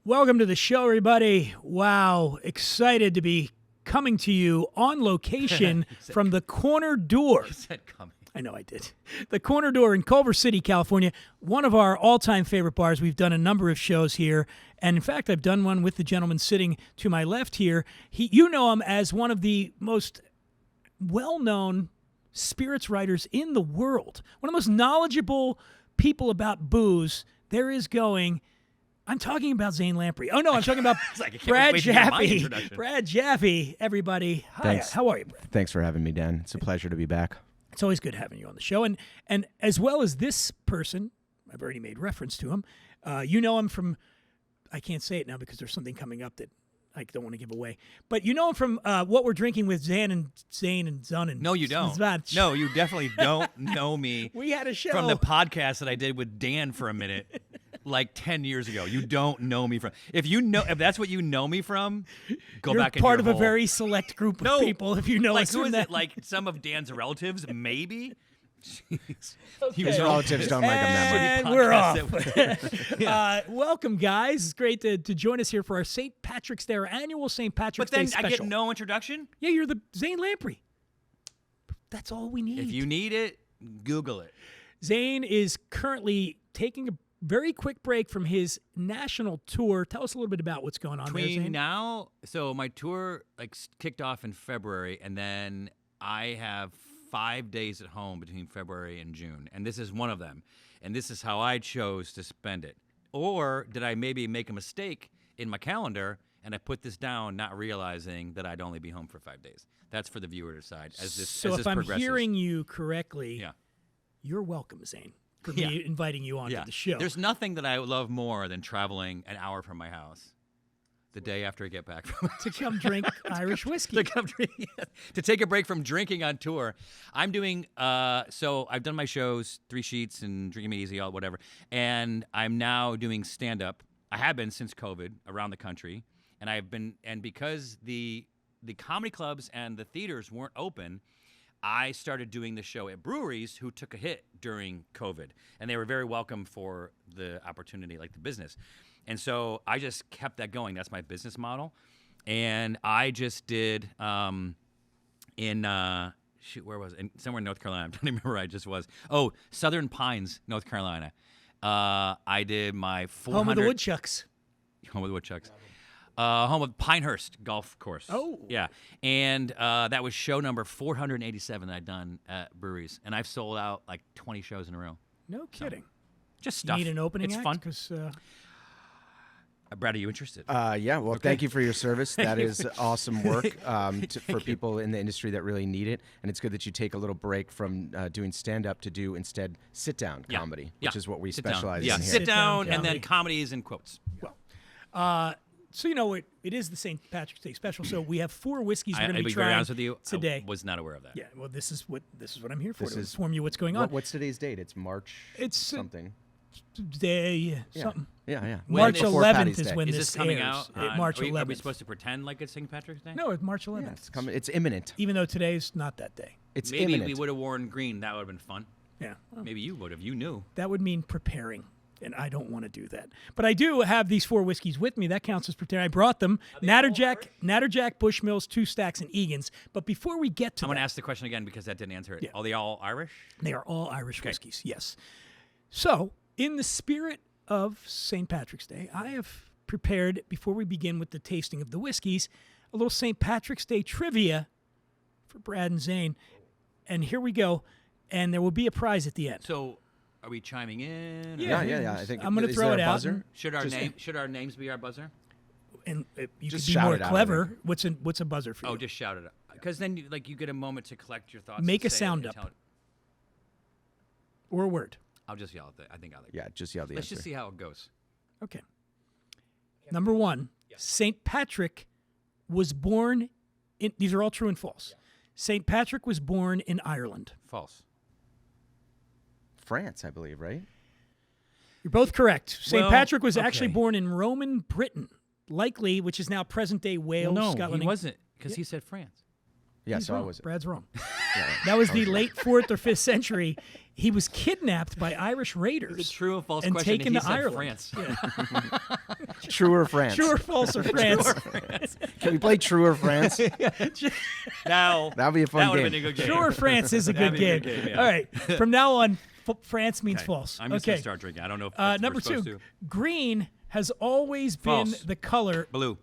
Welcome to the show, everybody. Wow, excited to be coming to you on location from the Corner Door. You said coming. I know I did. The Corner Door in Culver City, California, one of our all-time favorite bars. We've done a number of shows here, and in fact, I've done one with the gentleman sitting to my left here. You know him as one of the most well-known spirits writers in the world, one of the most knowledgeable people about booze there is going. I'm talking about Zane Lamprey. Oh, no, I'm talking about Brad Jaffe. Brad Jaffe, everybody. Hi, Thanks. How are you, Brad? Thanks for having me, Dan. It's a pleasure to be back. It's always good having you on the show. And as well as this person, I've already made reference to him. You know him from, I can't say it now because there's something coming up that I don't want to give away. But you know him from What We're Drinking with Zane and Zun. And No, you don't. No, you definitely don't know me. We had a show. From the podcast that I did with Dan for a minute, like 10 years ago. You don't know me from. If that's what you know me from, go You're back and part of a very select group of people. If you know like us who from is that. it? Like some of Dan's relatives, maybe. Jeez. Okay. His relatives don't like him that much. And we're off. Welcome, guys. It's great to join us here for our St. Patrick's Day, our annual St. Patrick's But then Day I special. get no introduction. Yeah, you're the Zane Lamprey. That's all we need. If you need it, Google it. Zane is currently taking a very quick break from his national tour. Tell us a little bit about what's going on there, Between Zane. now, so my tour kicked off in February, and then I have 5 days at home between February and June, and this is one of them. And this is how I chose to spend it. Or did I maybe make a mistake in my calendar and I put this down, not realizing that I'd only be home for 5 days? That's for the viewer to decide as this So as if this I'm progresses. hearing you correctly, Yeah. you're welcome, Zane, for Yeah. me inviting you onto Yeah. the show. There's nothing that I love more than traveling an hour from my house the day after I get back from to come drink Irish whiskey. to come to take a break from drinking on tour. I'm doing so I've done my shows, 3 sheets and Drinking Me Easy, all whatever, and I'm now doing stand up. I have been since COVID around the country, and because the comedy clubs and the theaters weren't open, I started doing the show at breweries who took a hit during COVID, and they were very welcome for the opportunity, like the business. And so I just kept that going. That's my business model. And I just did where was it? Somewhere in North Carolina. I'm trying to remember where I just was. Oh, Southern Pines, North Carolina. I did my 400. Home of the Woodchucks. Home of the Woodchucks. Home of Pinehurst Golf Course. Oh. Yeah. And that was show number 487 that I'd done at breweries. And I've sold out like 20 shows in a row. No kidding. Just You stuff. need an opening It's act? fun. 'Cause, Brad, are you interested? Yeah, well, thank you for your service. That is awesome work for people in the industry that really need it. And it's good that you take a little break from doing stand-up to do instead sit-down Yeah. comedy, Yeah. which is what we Sit down. specialize Yeah, in here. sit down, Sit-down and then comedy. comedy is in quotes. so you know it is the St. Patrick's Day special. So we have 4 whiskeys we're I'll going to be be very trying honest with you. today. I was not aware of that. Yeah, well, this is what I'm here for, This to is- inform you what's going on. What's today's date? It's March It's something. Day Yeah. something. Yeah. March Before 11th Patty's is Day. when Is this this coming airs. out? on- March are we 11th. supposed to pretend like it's St. Patrick's Day? No, it's March 11th. Yeah, it's coming. It's imminent. Even though today's not that day. It's Maybe imminent. we would have worn green. That would have been fun. Yeah. Well, Maybe you would have. You knew. that would mean preparing, and I don't want to do that. But I do have these 4 whiskeys with me. That counts as preparing. I brought them. Natterjack, Bushmills, 2 Stacks, and Egan's. But before we get to I'm going to that, ask the question again because that didn't answer it. Yeah. Are they all Irish? they are all Irish whiskeys, yes. So, in the spirit of St. Patrick's Day, I have prepared, before we begin with the tasting of the whiskeys, a little St. Patrick's Day trivia for Brad and Zane. And here we go. And there will be a prize at the end. So, are we chiming in? or- Yeah. I think I'm gonna is throw there it a out. buzzer? Should our names be our buzzer? And you Just could be shout more it out, I clever. think. What's a buzzer for you? Oh, just shout it out. Because then you get a moment to collect your thoughts. Make and a say it sound and up. tell it. Or a word. I'll just yell at it. I think I like. Yeah, just yell the Let's answer. just see how it goes. Okay. Number 1, St. Patrick was born in, these are all true and false. St. Patrick was born in Ireland. False. France, I believe, right? You're both correct. St. Well, Patrick was actually okay. born in Roman Britain, likely, which is now present-day Wales, no, Scotland. he wasn't because he said France. Yeah, He's so I wrong. was. Brad's wrong. Yeah. That was the late 4th or 5th century. He was kidnapped by Irish raiders. The true or false and question. taken he to said Ireland. France. True or France? True or false or France? Can we play True or France? Now That'd be a fun that would have game. been a good game. True or France is a good That'd be a game. good game, yeah. All right. From now on, France means Okay. false. I'm just okay. gonna start drinking. I don't know if that's Number we're supposed 2, to. green has always been False. the color. Blue.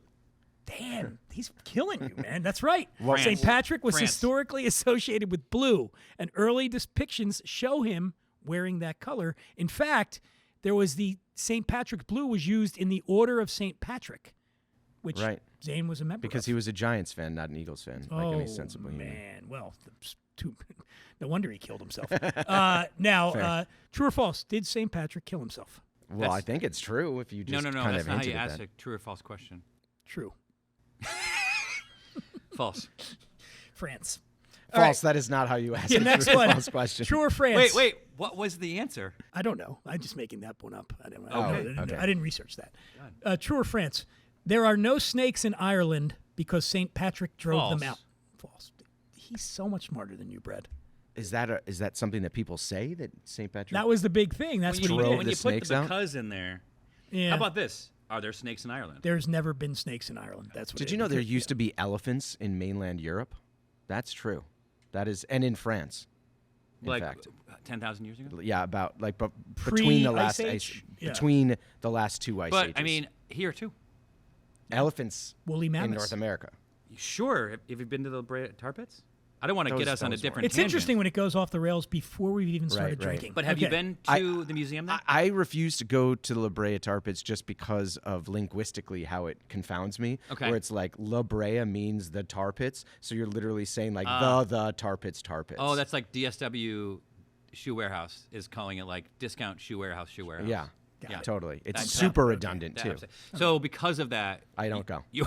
Damn, he's killing you, man. That's right. France. St. Patrick was France. historically associated with blue, and early depictions show him wearing that color. In fact, there was the St. Patrick blue was used in the Order of St. Patrick, which Right. Zane was a member Because of. he was a Giants fan, not an Eagles fan, like any sensible human. Man, well, no wonder he killed himself. Now, true or false? Did St. Patrick kill himself? Well, I think it's true if you just No. kind That's of not how hinted you at ask that. a true or false question. True. False. France. False. That is not how you ask The a next true or one. false question. True or France? Wait. What was the answer? I don't know. I'm just making that one up. I okay. didn't research that. True or France? There are no snakes in Ireland because St. Patrick drove them False. out. False. He's so much smarter than you, Brad. Is that something that people say that St. Patrick? That was the big thing. That's what he drove did. when the you put snakes the out? because in there. Yeah. How about this? Are there snakes in Ireland? There's never been snakes in Ireland. That's what. Did it you know is. there used to be elephants in mainland Europe? That's true. That is, and in France. In Like fact, 10,000 years ago? yeah, but between the last Pre-Ice Age? Yeah. between the last two ice But ages. I mean, here too. elephants woolly in mammoths? North America. Sure. Have you been to the Brea tar pits? I don't want to get us on a those different It's tangent. interesting when it goes off the rails before we've even started right. drinking. But have you Okay. been to the museum then? I refuse to go to the La Brea Tar Pits just because of linguistically how it confounds me. Okay. Where it's like La Brea means the tar pits, so you're literally saying like the tar pits. Oh, that's like DSW Shoe Warehouse is calling it like discount shoe warehouse. yeah, Yeah. totally. It's That- super that- redundant That too. upset- So because of that, I don't go you.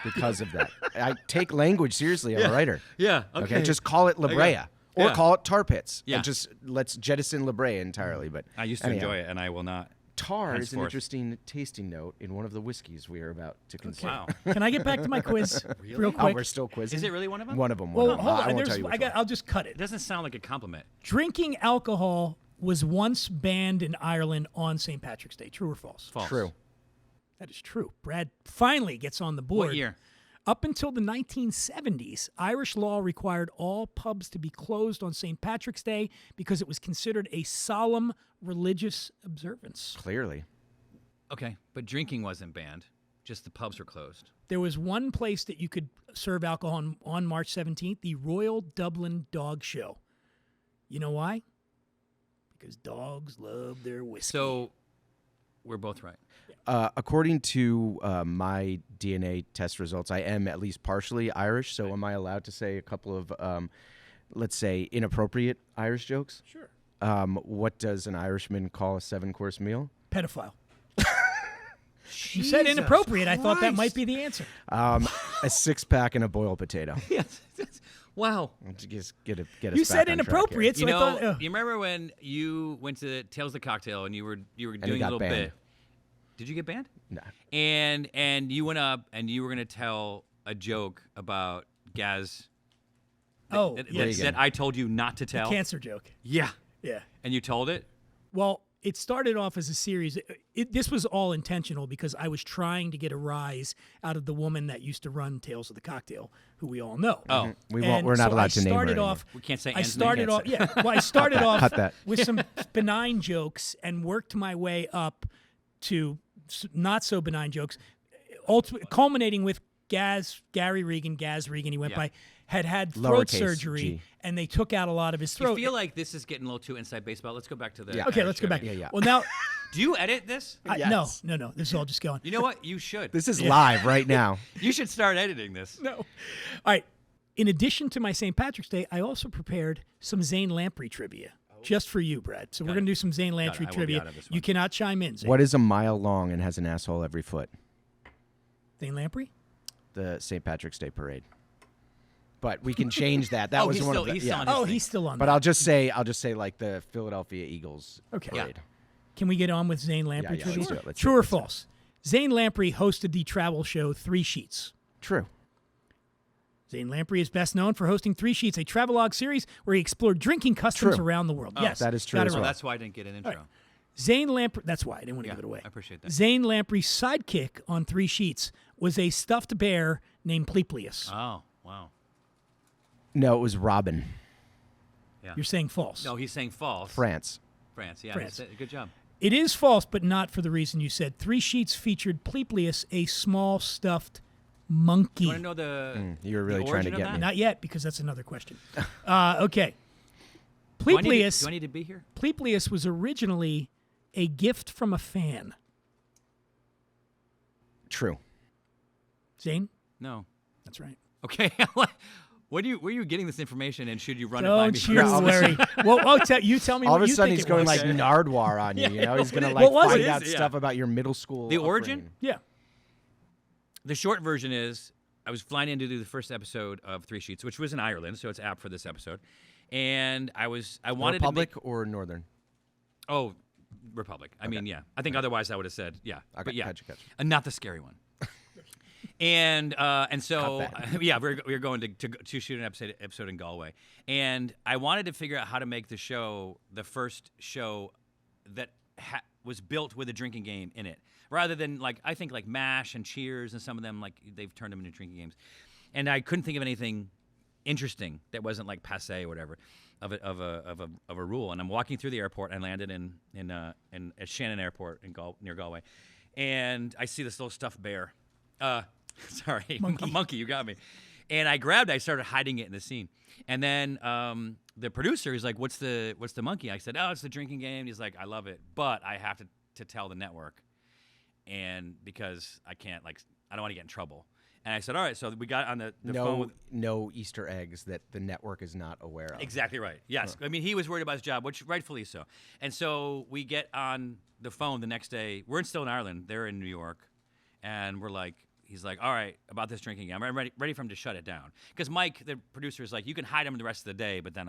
because of that. I take language seriously. I'm a writer. Yeah. Okay. Just call it La Brea. Or Yeah. call it tar pits. Yeah. And just let's jettison La Brea entirely. But I used to anyhow, enjoy it, and I will not. Tar is an henceforth. interesting tasting note in one of the whiskeys we are about to consume. Wow. Can I get back to my quiz real Oh, quick? we're still quizzing. Is it really one of them? One of them. well, One of them. hold I on. won't There's, tell you which one. I'll just cut It it. doesn't sound like a compliment. Drinking alcohol was once banned in Ireland on St. Patrick's Day. True or false? False. True. That is true. Brad finally gets on the board. What year? Up until the 1970s, Irish law required all pubs to be closed on St. Patrick's Day because it was considered a solemn religious observance. Clearly. Okay, but drinking wasn't banned. Just the pubs were closed. There was one place that you could serve alcohol on March 17th, the Royal Dublin Dog Show. You know why? Because dogs love their whiskey. So we're both right. According to my DNA test results, I am at least partially Irish. So am I allowed to say a couple of, let's say, inappropriate Irish jokes? Sure. What does an Irishman call a 7-course meal? Pedophile. You said inappropriate. I thought that might be the answer. A 6-pack and a boiled potato. Yes. Wow. Just get us You back said on track here. inappropriate, so You I know, thought. you remember when you went to Tales of the Cocktail and you were doing a got little banned. bit? Did you get banned? No. And you went up and you were going to tell a joke about Gaz. Oh, that, yes. that I told you not to tell. Cancer joke. Yeah. Yeah. And you told it. Well, it started off as a series. This was all intentional because I was trying to get a rise out of the woman that used to run Tales of the Cocktail, who we all know. Oh, And We're not so allowed I to name her started anymore. off. we can't say. I Anne's started name. off. Yeah. Well, I started off Cut that. with some benign jokes and worked my way up to not so benign jokes, culminating with Gary Regan. Gaz Regan. He went Yeah. by. Had throat Lowercase surgery, g. and they took out a lot of his Do you throat. feel like this is getting a little too inside baseball? Let's go back to the. Yeah. Okay, Irish let's go back. joke. Yeah. Well, now, Do you edit this? no, Yes. no. This is all just going. You know what? You should. This is live right now. You should start editing this. No. All right. In addition to my St. Patrick's Day, I also prepared some Zane Lamprey trivia just for you, Brad. So we're going to do some Zane Lamprey I will be trivia. out of this You one. cannot chime in, Zane. What is a mile long and has an asshole every foot? Zane Lamprey? The St. Patrick's Day parade. But we can change that. That Oh, was he's one still- of the. he's yeah. still on his Oh, thing. he's still on But that. I'll just say like the Philadelphia Eagles Okay. parade. Can we get on with Zane Lamprey yeah, trivia? let's do it, let's True do it, or let's do it. false? Zane Lamprey hosted the travel show 3 Sheets. True. Zane Lamprey is best known for hosting Three Sheets, a travelogue series where he explored drinking customs True. around the world. Yes, that is true got it as right. well. That's why I didn't get an intro. Zane Lamprey. That's why I didn't want to Yeah, give it away. I appreciate that. Zane Lamprey's sidekick on Three Sheets was a stuffed bear named Pleplius. Oh, wow. No, it was Robin, You're saying false. No, he's saying false. France. France. Yeah, France. good job. It is false, but not for the reason you said. Three Sheets featured Pleplius, a small stuffed monkey. You want to know the You were really the trying to origin of get that? me. Not yet, because that's another question. Okay. Do I need Pleplius, to be here? Pleplius was originally a gift from a fan. True. Zane? No. That's right. Okay. Where are you getting this information, and should you run it by me? Don't you worry. Well, you tell me All what of a you sudden, think he's it going was. like Nardwar on you. You know, he's gonna What like was find it? out Yeah. stuff about your middle school. The origin? upbringing. Yeah. The short version is I was flying in to do the first episode of Three Sheets, which was in Ireland, so it's apt for this episode. And I wanted Republic to make, or Northern? Republic. I mean, yeah. I think otherwise I would have said yeah. Okay, But yeah, gotcha. And not the scary one. And so Cut yeah, we were going to shoot an episode in Galway, and I wanted to figure out how to make the show the first show that was built with a drinking game in it, rather than like I think like MASH and Cheers and some of them like they've turned them into drinking games, and I couldn't think of anything interesting that wasn't like passe or whatever of a rule. And I'm walking through the airport. I landed in at Shannon Airport near Galway, and I see this little stuffed bear. Sorry, monkey, you got me. And I grabbed it. I started hiding it in the scene. And then the producer is like, "What's the monkey?" I said, "Oh, it's the drinking game." He's like, "I love it, but I have to tell the network, and because I can't I don't want to get in trouble." And I said, "All right." So we got on the phone with No Easter eggs that the network is not aware of. Exactly right. Yes. I mean, he was worried about his job, which rightfully so. And so we get on the phone the next day. We're still in Ireland. They're in New York. And he's like, all right, about this drinking game. I'm ready for him to shut it down. Because Mike, the producer, is like, you can hide him the rest of the day, but then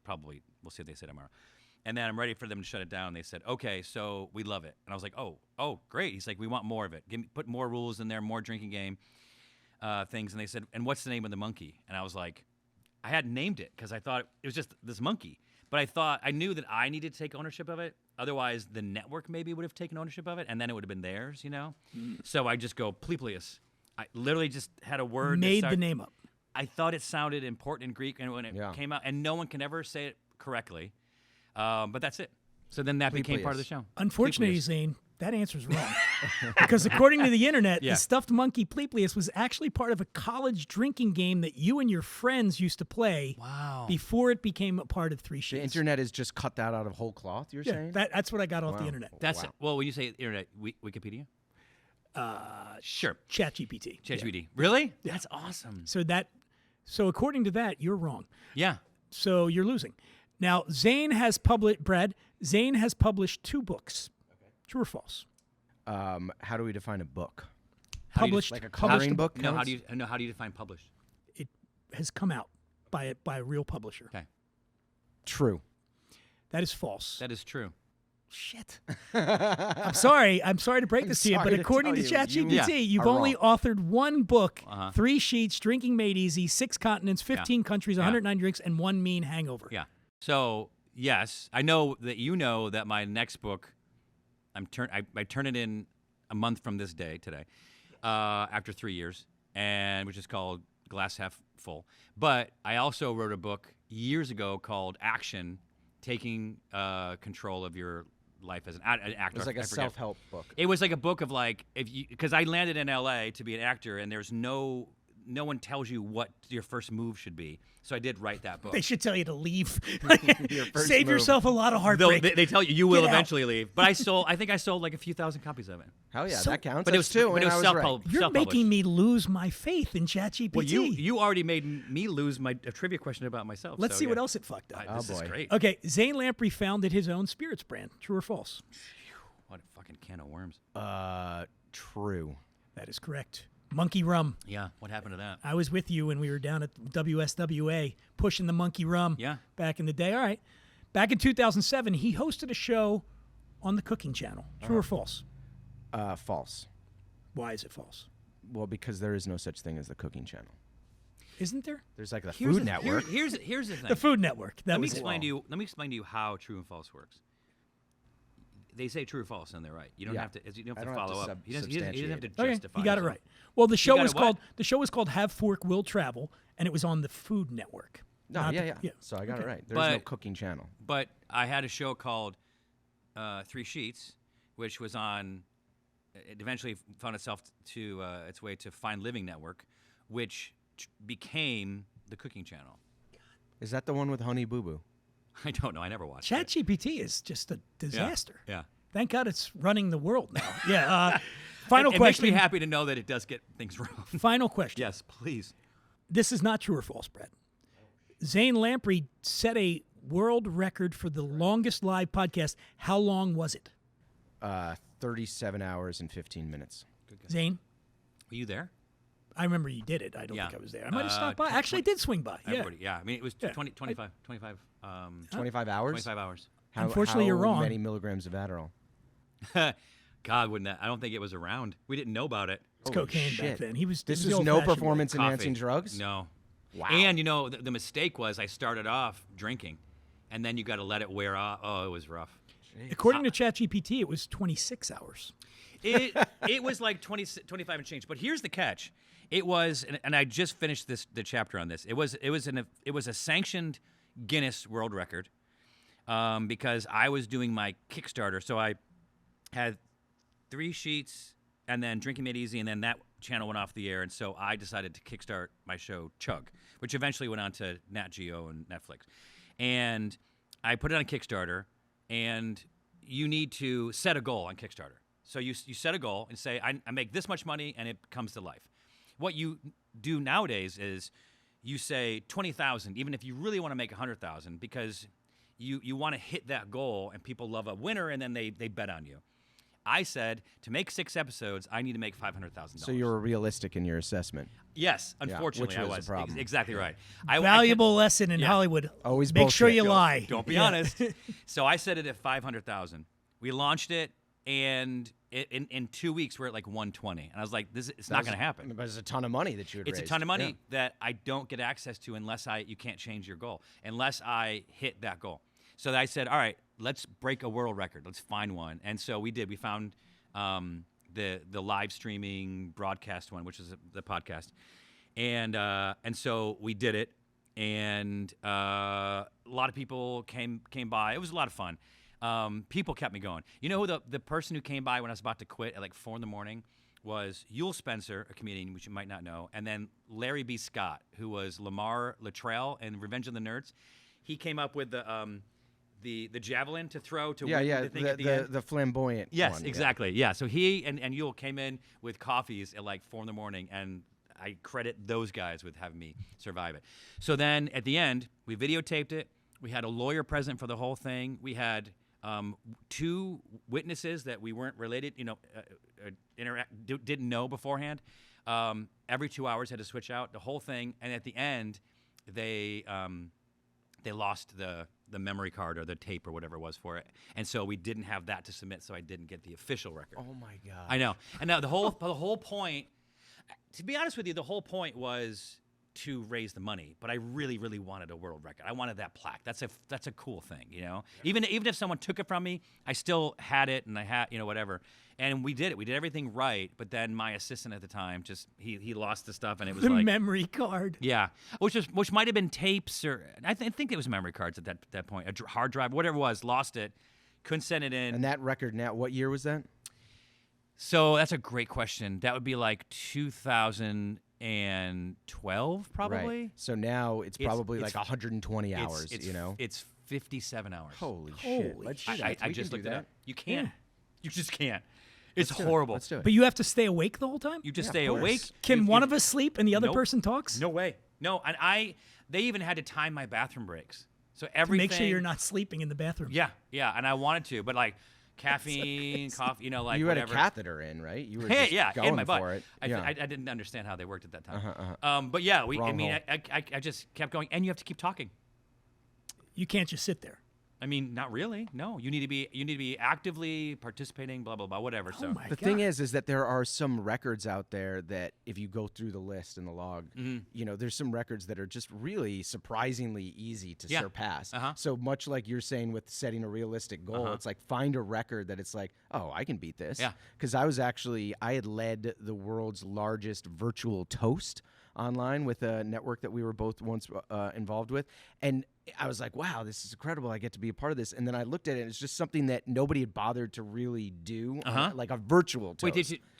probably we'll see what they say tomorrow. And then I'm ready for them to shut it down. They said, okay, so we love it. And I was like, oh, great. He's like, we want more of it. Put more rules in there, more drinking game things. And they said, and what's the name of the monkey? And I was like, I hadn't named it because I thought it was just this monkey. But I knew that I needed to take ownership of it. Otherwise, the network maybe would have taken ownership of it, and then it would have been theirs, So I just go, Pleplius. I literally just had a word. Made the name up. I thought it sounded important in Greek, and when it came out, and no one can ever say it correctly. But that's it. So then that became part of the show. Unfortunately, Pleplius. Zane, that answer's wrong. Because according to the internet, Yeah. the stuffed monkey Pleplius was actually part of a college drinking game that you and your friends used to play before it became a part of Three Sheets. The internet is just cut that out of whole cloth. You're Yeah, saying? that's what I got off the internet. That's Wow. well, when you say internet, Wikipedia. Sure. ChatGPT. ChatGPT. Really? That's awesome. So according to that, you're wrong. Yeah. So you're losing. Now, Zane has published 2 books. True or false? How do we define a book? Published, Like a published coloring book? No. counts? How do you define published? It has come out by a real publisher. Okay. True. That is false. That is true. Shit. I'm sorry to break this to you, sorry but to according to tell you, ChatGPT, you've are only wrong. authored 1 book, Uh-huh. 3 sheets, Drinking Made Easy, 6 continents, 15 countries, 109 drinks, and 1 mean hangover. Yeah. So yes, I know that my next book, I turn it in a month from this day today, after 3 years, and which is called Glass Half Full. But I also wrote a book years ago called Action, taking control of your life as an actor. It's like I a forget. self-help book. It was like a book of because I landed in LA to be an actor, and there's no one tells you what your first move should be. So I did write that book. They should tell you to leave. first Save move. yourself a lot of Though heartbreak. they tell you will Get out. eventually leave. But I think I sold like a few thousand copies of it. Hell yeah, So- that counts. But it was That's two, but it and was I was self-published. right. You're making me lose my faith in ChatGPT. Well, you already made me lose my trivia question about myself. Let's so, see what yeah. else it fucked up. This is boy. great. Okay, Zane Lamprey founded his own spirits brand. True or false? What a fucking can of worms. True. That is correct. Monkey Rum. Yeah. What happened to that? I was with you when we were down at WSWA pushing the Monkey Rum Yeah. back in the day. All right. Back in 2007, he hosted a show on the Cooking Channel. True or false? False. Why is it false? Well, because there is no such thing as the cooking channel. Isn't there? There's like the Here's Food the- Network. Here's the thing. The Food Network. That Let me was it. explain to you. Let me explain to you how true and false works. They say true or false, and they're right. You don't Yeah. have to. You don't I have to don't have to follow up. He doesn't have to substantiate. Okay, justify. you got it himself. right. Well, the show got was it what? called Have Fork Will Travel, and it was on the Food Network. No, Not yeah, the- yeah. So I got it right. There's no But- cooking channel. But I had a show called Three Sheets, which was on. It eventually found itself to its way to Fine Living Network, which became the cooking channel. Is that the one with Honey Boo Boo? I don't know. I never watched it. ChatGPT is just a disaster. Yeah. Thank God it's running the world now. Yeah. Final It makes question. me happy to know that it does get things wrong. Final question. Yes, please. This is not true or false, Brett. Zane Lamprey set a world record for the longest live podcast. How long was it? 37 hours and 15 minutes. Zane, Were you there? I remember you did it. I don't Yeah. think I was there. I might have stopped by. tw- Actually, I did swing by. Yeah. Everybody, yeah. I mean, it was Yeah. 25 25 hours? 25 hours. Unfortunately, you're wrong. How many milligrams of Adderall? God, wouldn't that? I don't think it was around. We didn't know about it. It's Holy cocaine back shit. then. He was. This it is was the no old-fashioned way. performance enhancing Coffee. drugs? No. Wow. And the mistake was I started off drinking, and then you got to let it wear off. Oh, it was rough. According to ChatGPT, it was 26 hours. It was like 25 and change. But here's the catch. It was, and I just finished the chapter on this. It was a sanctioned Guinness World Record because I was doing my Kickstarter. So I had 3 sheets, and then Drinking Made Easy, and then that channel went off the air, and so I decided to kickstart my show Chug, which eventually went on to Nat Geo and Netflix. And I put it on Kickstarter, and you need to set a goal on Kickstarter. So you set a goal and say, I make this much money, and it comes to life. What you do nowadays is you say 20,000, even if you really want to make 100,000, because you want to hit that goal, and people love a winner, and then they bet on you. I said, to make 6 episodes, I need to make $500,000. So you were realistic in your assessment. Yes, unfortunately, which I was was. a problem. Exactly right. Valuable lesson in yeah. Hollywood. Always make sure bullshit. you lie. Don't be Yeah. honest. So I set it at 500,000. We launched it, and in 2 weeks we're at like 120. And I was like, it's not going to happen. But it's a ton of money that you would It's a raised. ton of money Yeah. that I don't get access to unless you can't change your goal, unless I hit that goal. So I said, all right, let's break a world record. Let's find one. And so we did. We found the live streaming broadcast one, which is the podcast. And so we did it. And a lot of people came by. It was a lot of fun. People kept me going. You know who the person who came by when I was about to quit at like 4 in.the.morning was Yul Spencer, a comedian, which you might not know, and then Larry B. Scott, who was Lamar Latrell in Revenge of the Nerds. He came up with the javelin to throw to win the thing at the end. the flamboyant Yes, one, yeah. exactly. Yeah. So he and Yul came in with coffees at like 4 in.the.morning, and I credit those guys with having me survive it. So then at the end, we videotaped it. We had a lawyer present for the whole thing. We had 2 witnesses that we weren't related, didn't know beforehand. Every 2 hours had to switch out the whole thing, and at the end, they lost the memory card or the tape or whatever it was for it, and so we didn't have that to submit. So I didn't get the official record. Oh my god. I know. And now the whole point, to be honest with you, the whole point was to raise the money, but I really, really wanted a world record. I wanted that plaque. That's a cool thing, you know. Even if someone took it from me, I still had it, and I had, whatever. And we did it. We did everything right. But then my assistant at the time just he lost the stuff, and it was The like memory card. yeah, which might have been tapes, or I think it was memory cards at that point, a hard drive, whatever it was. Lost it, couldn't send it in. And that record now, what year was that? So that's a great question. That would be like 2012, probably. Right. So now it's probably it's- like 120 hours, It's, you know? it's 57 hours. Holy shit. Holy Let's do shit. that. I We just can looked do it that. up. You can't. Yeah. You just can't. It's Let's do it. horrible. Let's do it. But you have to stay awake the whole time? You just Yeah, stay of course. awake. Can one of us sleep and the other Nope. person talks? No way. No, and they even had to time my bathroom breaks. So To everything. make sure you're not sleeping in the bathroom. Yeah, and I wanted to, but like caffeine, coffee, like you whatever. had a catheter in, right? You were Hey, just yeah, going in my butt. for it. I, yeah. I didn't understand how they worked at that time. Uh-huh. But yeah, I Wrong mean, hole. I just kept going, and you have to keep talking. You can't just sit there. I mean, not really. No, you need to be actively participating. Blah blah blah. Whatever. So Oh my The God. thing is that there are some records out there that if you go through the list and the log, there's some records that are just really surprisingly easy to Yeah. surpass. Uh-huh. So much like you're saying with setting a realistic goal, it's like find a record that it's like, oh, I can beat this. Yeah. Because I had led the world's largest virtual toast online with a network that we were both once involved with. And I was like, wow, this is incredible. I get to be a part of this. And then I looked at it, and it's just something that nobody had bothered to really do, like a virtual toast. wait,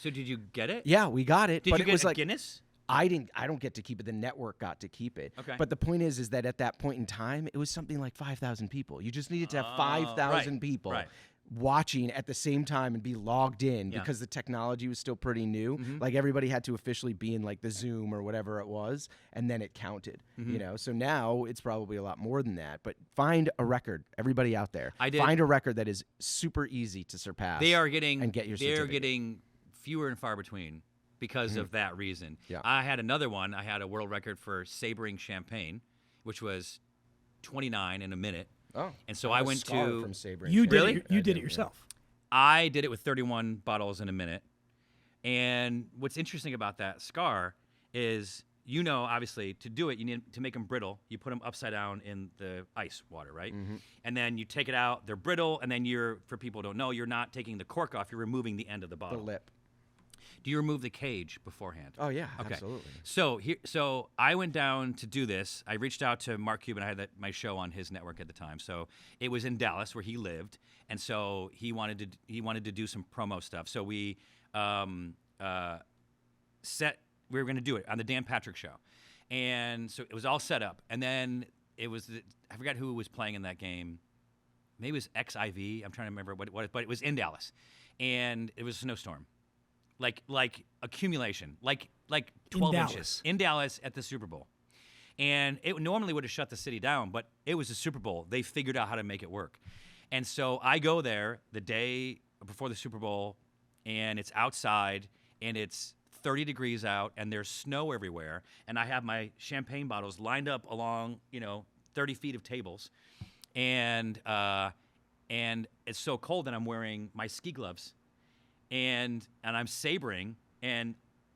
did you get it? Yeah, we got it. Did but you it get was a like Guinness? I don't get to keep it. The network got to keep it. Okay. But the point is that at that point in time, it was something like 5,000 people. You just needed to have 5,000 right, people right. watching at the same time and be logged in Yeah. because the technology was still pretty new. Like everybody had to officially be in like the Zoom or whatever it was, and then it counted. So now it's probably a lot more than that. But find a record, everybody out there. I did. Find a record that is super easy to surpass. They are getting and get your they're certificate. getting fewer and far between because of that reason. Yeah. I had another one. I had a world record for sabering champagne, which was 29 in a minute. Oh, And so I I have a went scar to from sabering You did Really? it. You did it yourself. I did it with 31 bottles in a minute. And what's interesting about that scar is, obviously, to do it, you need to make them brittle. You put them upside down in the ice water, right? And then you take it out. They're brittle. And then for people who don't know, you're not taking the cork off. You're removing the end of the the bottle. lip. Do you remove the cage beforehand? Oh yeah, Okay. absolutely. So I went down to do this. I reached out to Mark Cuban. I had my show on his network at the time. So it was in Dallas where he lived, and so he wanted to do some promo stuff. So we we were going to do it on the Dan Patrick Show, and so it was all set up. And then it was I forgot who was playing in that game. Maybe it was XIV. I'm trying to remember what it was, but it was in Dallas, and it was a snowstorm. Like accumulation, like 12 Dallas. inches in Dallas at the Super Bowl, and it normally would have shut the city down, but it was the Super Bowl. They figured out how to make it work, and so I go there the day before the Super Bowl, and it's outside, and it's 30 degrees out, and there's snow everywhere, and I have my champagne bottles lined up along 30 feet of tables, and it's so cold that I'm wearing my ski gloves. And I'm sabering, and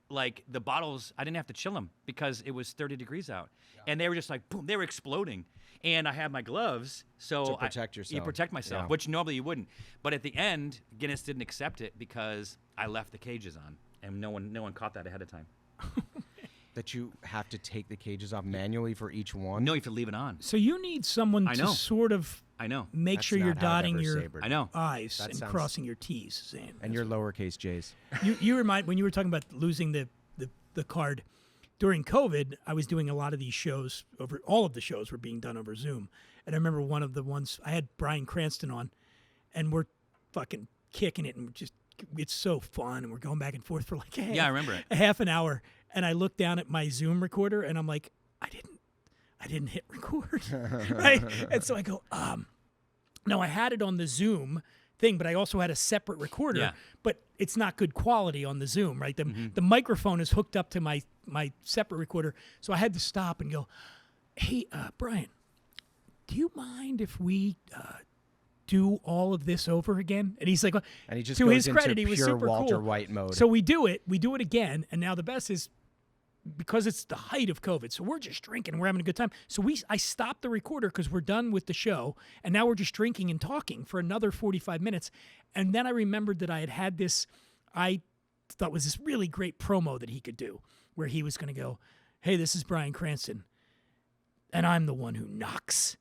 like the bottles, I didn't have to chill them because it was 30 degrees out, and they were just like boom, they were exploding. And I had my gloves, so To protect yourself. You protect myself, Yeah. which normally you wouldn't. But at the end, Guinness didn't accept it because I left the cages on, and no one caught that ahead of time. That you have to take the cages off manually for each one. No, you have to leave it on. So you need someone I to know. sort of I know. make That's sure you're not how I've dotting ever your sabered. I know. I's That and sounds- crossing your T's, Zane. And your lowercase j's. You remind when you were talking about losing the card during COVID. I was doing a lot of these shows over. All of the shows were being done over Zoom, and I remember one of the ones I had Bryan Cranston on, and we're fucking kicking it, and it's so fun, and we're going back and forth for like Yeah, I remember it. a half an hour, and I look down at my Zoom recorder, and I'm like, I didn't hit record, right? And so I go, no, I had it on the Zoom thing, but I also had a separate recorder. Yeah. But it's not good quality on the Zoom, right? The microphone is hooked up to my separate recorder, so I had to stop and go, "Hey, Brian, do you mind if we do all of this over again?" And he's like, And he just to goes his into credit, he was pure super Walter cool. White mode. So we do it again, and now the best is because it's the height of COVID. So we're just drinking, we're having a good time. So I stopped the recorder because we're done with the show, and now we're just drinking and talking for another 45 minutes. And then I remembered that I had this, I thought was this really great promo that he could do, where he was going to go, "Hey, this is Bryan Cranston, and I'm the one who knocks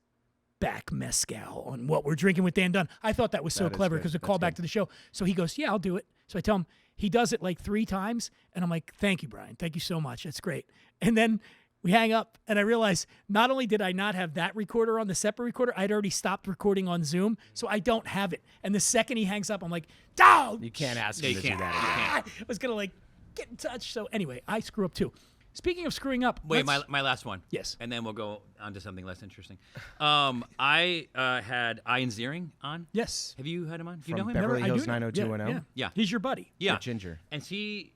back mezcal on what we're drinking with Dan Dunn." I thought that was so That is clever good. because it That's called back good. to the show. So he goes, "Yeah, I'll do it." So I tell him, he does it like 3 times, and I'm like, "Thank you, Brian. Thank you so much. That's great." And then we hang up, and I realize not only did I not have that recorder on the separate recorder, I'd already stopped recording on Zoom, so I don't have it. And the second he hangs up, I'm like, "Dog!" you can't ask Yeah, him you to can't. do that again. I was gonna like get in touch. So anyway, I screw up too. Speaking of screwing up, Wait, let's- my last one. Yes. And then we'll go on to something less interesting. I had Ian Ziering on. yes, Have you had him on? Do you From know him? Beverly I do Hills know. 90210? Yeah. He's your buddy. Yeah. The ginger. And he,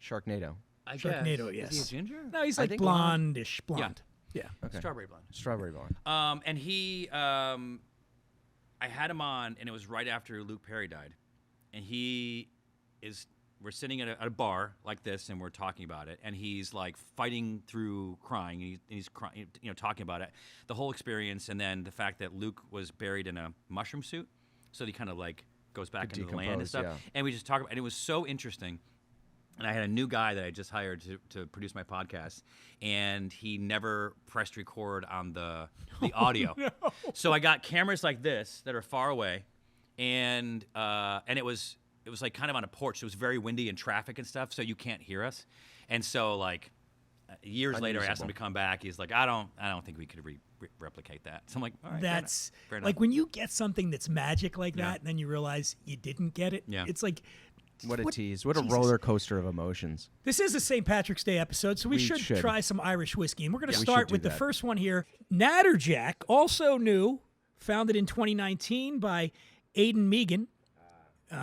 Sharknado. I Sharknado, guess, yes. Is he a ginger? No, he's I like think blondish blonde. Yeah. Okay. Strawberry blonde. Strawberry blonde. And he I had him on, and it was right after Luke Perry died, and we're sitting at a bar like this, and we're talking about it, and he's like fighting through crying, and he's crying, talking about it, the whole experience, and then the fact that Luke was buried in a mushroom suit, so he kind of like goes back into the land and stuff, and we just talk about, and it was so interesting. And I had a new guy that I just hired to produce my podcast, and he never pressed record on the audio. No. So I got cameras like this that are far away, and it was like kind of on a porch. It was very windy and traffic and stuff, so you can't hear us. And so like years later, I asked him to come back. He's like, I don't think we could replicate that. So I'm like, all right, That's fair enough. like when you get something that's magic like that, and then you realize you didn't get it. Yeah. It's like. What a tease. What a Jesus. roller coaster of emotions. This is a St. Patrick's Day episode, so we should try some Irish whiskey. And we're going to we start should with do the that. first one here. Natterjack, also new, founded in 2019 by Aidan Meagan.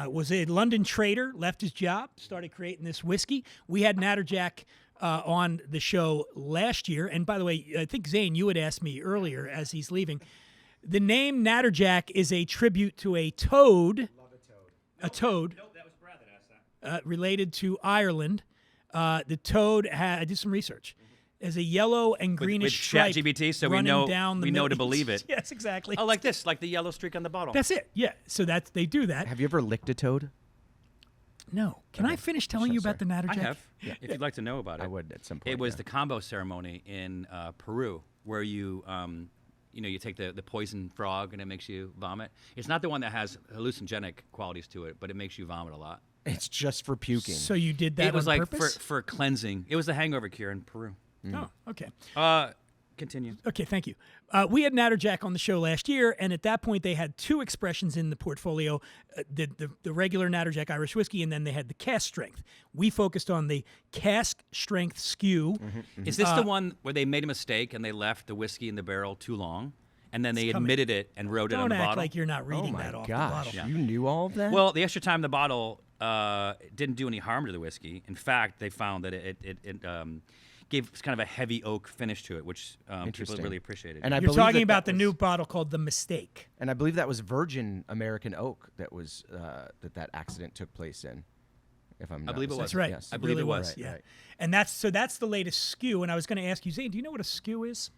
Was a London trader, left his job, started creating this whiskey. We had Natterjack on the show last year. And by the way, I think, Zane, you had asked me earlier as he's leaving. The name Natterjack is a tribute to a toad. Love a toad. A toad. Nope, that was Brad that asked that. Related to Ireland. The toad I did some research. There's a yellow and greenish with stripe ChatGPT, so we running know down the we know to middle. believe it. Yes, exactly. Oh, like this, like the yellow streak on the bottle. That's it. Yeah. So they do that. Have you ever licked a toad? No. Can I finish telling you about the I Natterjack? have. If you'd like to know about it, I would at some point. It was the combo ceremony in Peru where you you take the poison frog and it makes you vomit. It's not the one that has hallucinogenic qualities to it, but it makes you vomit a lot. It's just for puking. So you did that It was on like purpose? for cleansing. It was the hangover cure in Peru. Oh, okay. Continue. Okay, thank you. We had Natterjack on the show last year, and at that point they had two expressions in the portfolio, the regular Natterjack Irish whiskey, and then they had the cask strength. We focused on the cask strength skew. Is this the one where they made a mistake and they left the whiskey in the barrel too long, and then they admitted it and wrote it on Don't the act bottle? like you're not Oh reading my that off the gosh. bottle. You knew all of that? Well, the extra time in the bottle didn't do any harm to the whiskey. In fact, they found that it gave kind of a heavy oak finish to it, which people Interesting. really appreciated. And I You're believe talking that about that the was- new bottle called The Mistake. And I believe that was virgin American oak that was that accident took place in. If I'm not believe it was. That's mistaken. right. Yes. I believe really it was. Right, yeah. right. And that's the latest skew. And I was going to ask you, Zane, do you know what a skew is?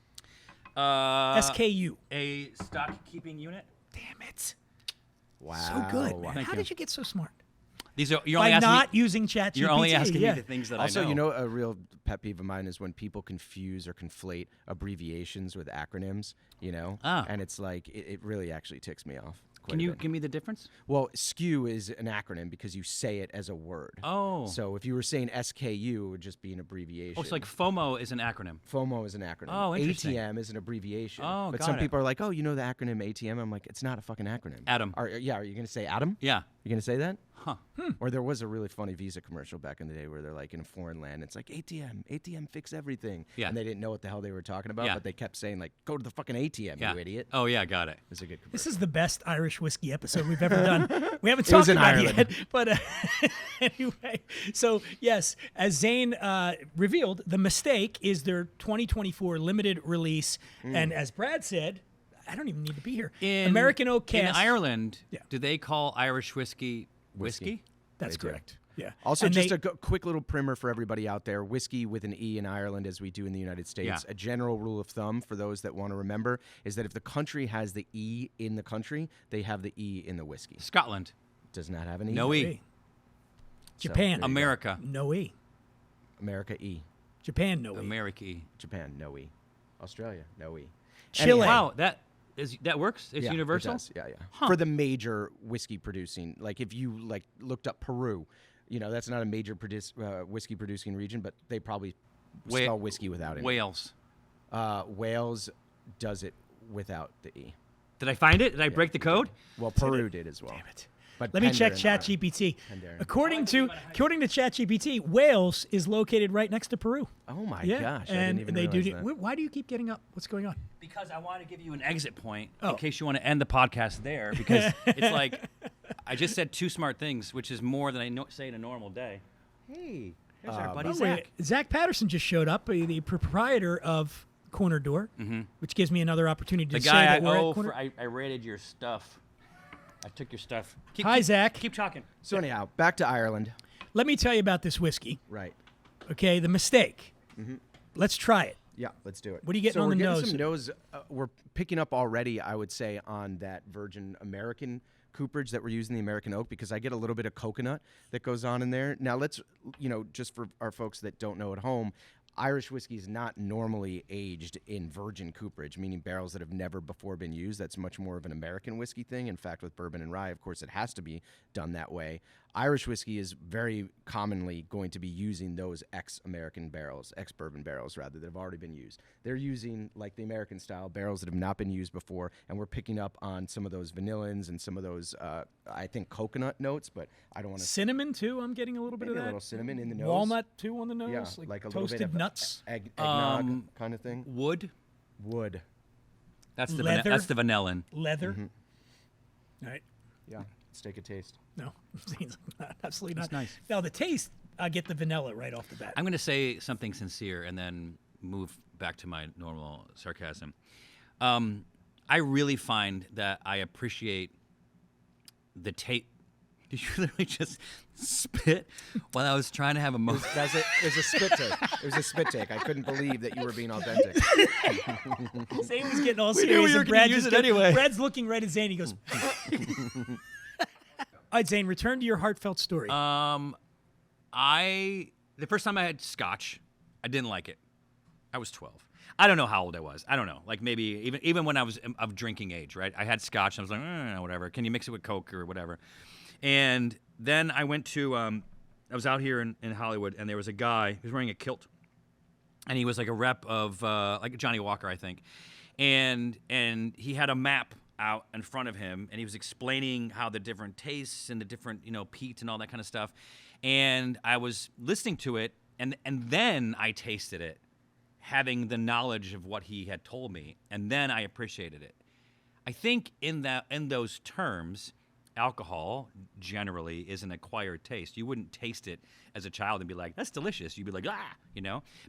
SKU. A stock keeping unit. Damn it. Wow. So good, man. Thank How you. did you get so smart? These are you're By only asking not me, using ChatGPT. You're only asking yeah. me the things that Also, I know. you know, a real pet peeve of mine is when people confuse or conflate abbreviations with acronyms, Ah. And it's like, it really actually ticks me off. quite Can a you bit. give me the difference? Well, SKU is an acronym because you say it as a word. Oh. So if you were saying SKU, it would just be an abbreviation. Oh, it's like FOMO is an acronym. FOMO is an acronym. Oh, interesting. ATM is an abbreviation. Oh, but got some it. people are like, oh, you know the acronym ATM? I'm like, it's not a fucking acronym. Atom. Are you going to say Atom? Yeah. You going to say that? Huh. Or there was a really funny Visa commercial back in the day where they're like in a foreign land. It's like ATM fix everything. Yeah. And they didn't know what the hell they were talking about, Yeah. but they kept saying like, go to the fucking ATM, Yeah. you idiot. Oh yeah, got it. It was a good commercial. This is the best Irish whiskey episode we've ever done. We haven't It was talked in about Ireland. it yet, but anyway. So yes, as Zane revealed, The Mistake is their 2024 limited release, and as Brad said, I don't even need to be here. American oak cask. In Ireland, Yeah. do they call Irish whiskey whiskey? That's They do. correct. Yeah. Also, And just they- a quick little primer for everybody out there. Whiskey with an E in Ireland, as we do in the United States. Yeah. A general rule of thumb for those that want to remember is that if the country has the E in the country, they have the E in the whiskey. Scotland, Does not have an E. no E. E. Japan, there you go. America, no E. America, E. Japan, no E. America E. Japan, no E. Australia, no E. Chile. Wow, that works. It's Yeah, universal. It does. Yeah, yeah. For the major whiskey producing, like if you looked up Peru, that's not a major whiskey producing region, but they probably spell whiskey without it. Wales. Wales does it without the E. Did I find it? Did I break the code? Well, Peru did as well. Damn it. But Let me check Penderyn- ChatGPT. Penderyn. According to ChatGPT, Wales is located right next to Peru. Oh my Yeah, gosh! I and didn't even they do. realize that. Why do you keep getting up? What's going on? Because I want to give you an exit point Oh. in case you want to end the podcast there. Because it's like I just said two smart things, which is more than I say in a normal day. Hey, there's our buddy Oh, Zach. wait, Zach Patterson just showed up, the proprietor of Corner Door, which gives me another opportunity The to say guy that we're I at owe Corner. for I rated your stuff. I took your stuff. Hi, Zach. Keep talking. So anyhow, back to Ireland. Let me tell you about this whiskey. Right. Okay, the mistake. Let's try it. Yeah, let's do it. What are you getting so on we're the getting nose? Some nose. We're picking up already, I would say, on that virgin American cooperage that we're using, the American oak, because I get a little bit of coconut that goes on in there. Now let's, just for our folks that don't know at home, Irish whiskey is not normally aged in virgin cooperage, meaning barrels that have never before been used. That's much more of an American whiskey thing. In fact, with bourbon and rye, of course, it has to be done that way. Irish whiskey is very commonly going to be using those ex-American barrels, ex-bourbon barrels, rather, that have already been used. They're using, like the American style, barrels that have not been used before, and we're picking up on some of those vanillins and some of those, I think, coconut notes, but I don't want to... Cinnamon, too. I'm getting a little bit of Maybe that. a little cinnamon in the nose. Walnut, too, on the nose. Yeah, like a little toasted bit of nuts. Eggnog kind of thing. Wood. Wood. That's the Leather. that's the vanillin. Leather. All right. Yeah, let's take a taste. No, absolutely not. That's nice. Now, the taste, I get the vanilla right off the bat. I'm going to say something sincere and then move back to my normal sarcasm. I really find that I appreciate the taste. Did you literally just spit while I was trying to have a moment? It was a spit take. It was a spit take. I couldn't believe that you were being authentic. Zane was getting all We knew serious, we were and gonna Brad use just it anyway. Brad's looking right at Zane. He goes, all right, Zane, return to your heartfelt story. The first time I had scotch, I didn't like it. I was 12. I don't know how old I was. I don't know. Like maybe even when I was of drinking age, right? I had scotch and I was like, whatever. Can you mix it with Coke or whatever? And then I went to, I was out here in Hollywood, and there was a guy who was wearing a kilt, and he was like a rep of like Johnny Walker, I think, and he had a map out in front of him, and he was explaining how the different tastes and the different peat and all that kind of stuff, and I was listening to it, and then I tasted it, having the knowledge of what he had told me, and then I appreciated it. I think in those terms, alcohol generally is an acquired taste. You wouldn't taste it as a child and be like, that's delicious. You'd be like,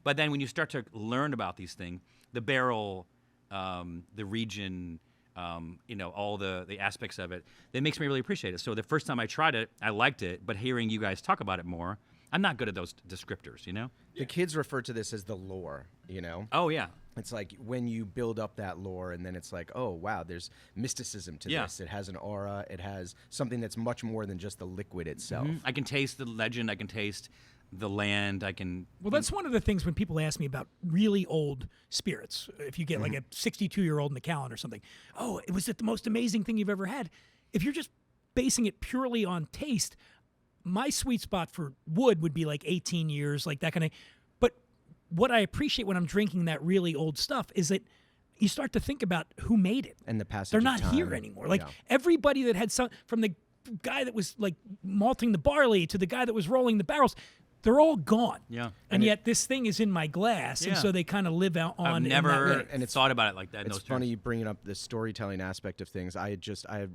But then when you start to learn about these things, the barrel, the region, all the aspects of it, that makes me really appreciate it. So the first time I tried it, I liked it, but hearing you guys talk about it more, I'm not good at those descriptors, The kids refer to this as the lore, Oh, yeah. It's like when you build up that lore and then it's like, oh, wow, there's mysticism to Yeah. this. It has an aura. It has something that's much more than just the liquid itself. I can taste the legend. I can taste the land. I can... Well, that's one of the things when people ask me about really old spirits. If you get like a 62-year-old Macallan or something, oh, was it the most amazing thing you've ever had? If you're just basing it purely on taste, my sweet spot for wood would be like 18 years, like that kind of. But what I appreciate when I'm drinking that really old stuff is that you start to think about who made it. And the passage They're of not time. here anymore. Like Yeah. everybody that had some, from the guy that was like malting the barley to the guy that was rolling the barrels, they're all gone. Yeah. And yet this thing is in my glass, and Yeah. so they kind of live out on. I've in that never way. And it's- thought about it like that. in It's those funny terms. you bringing up the storytelling aspect of things. I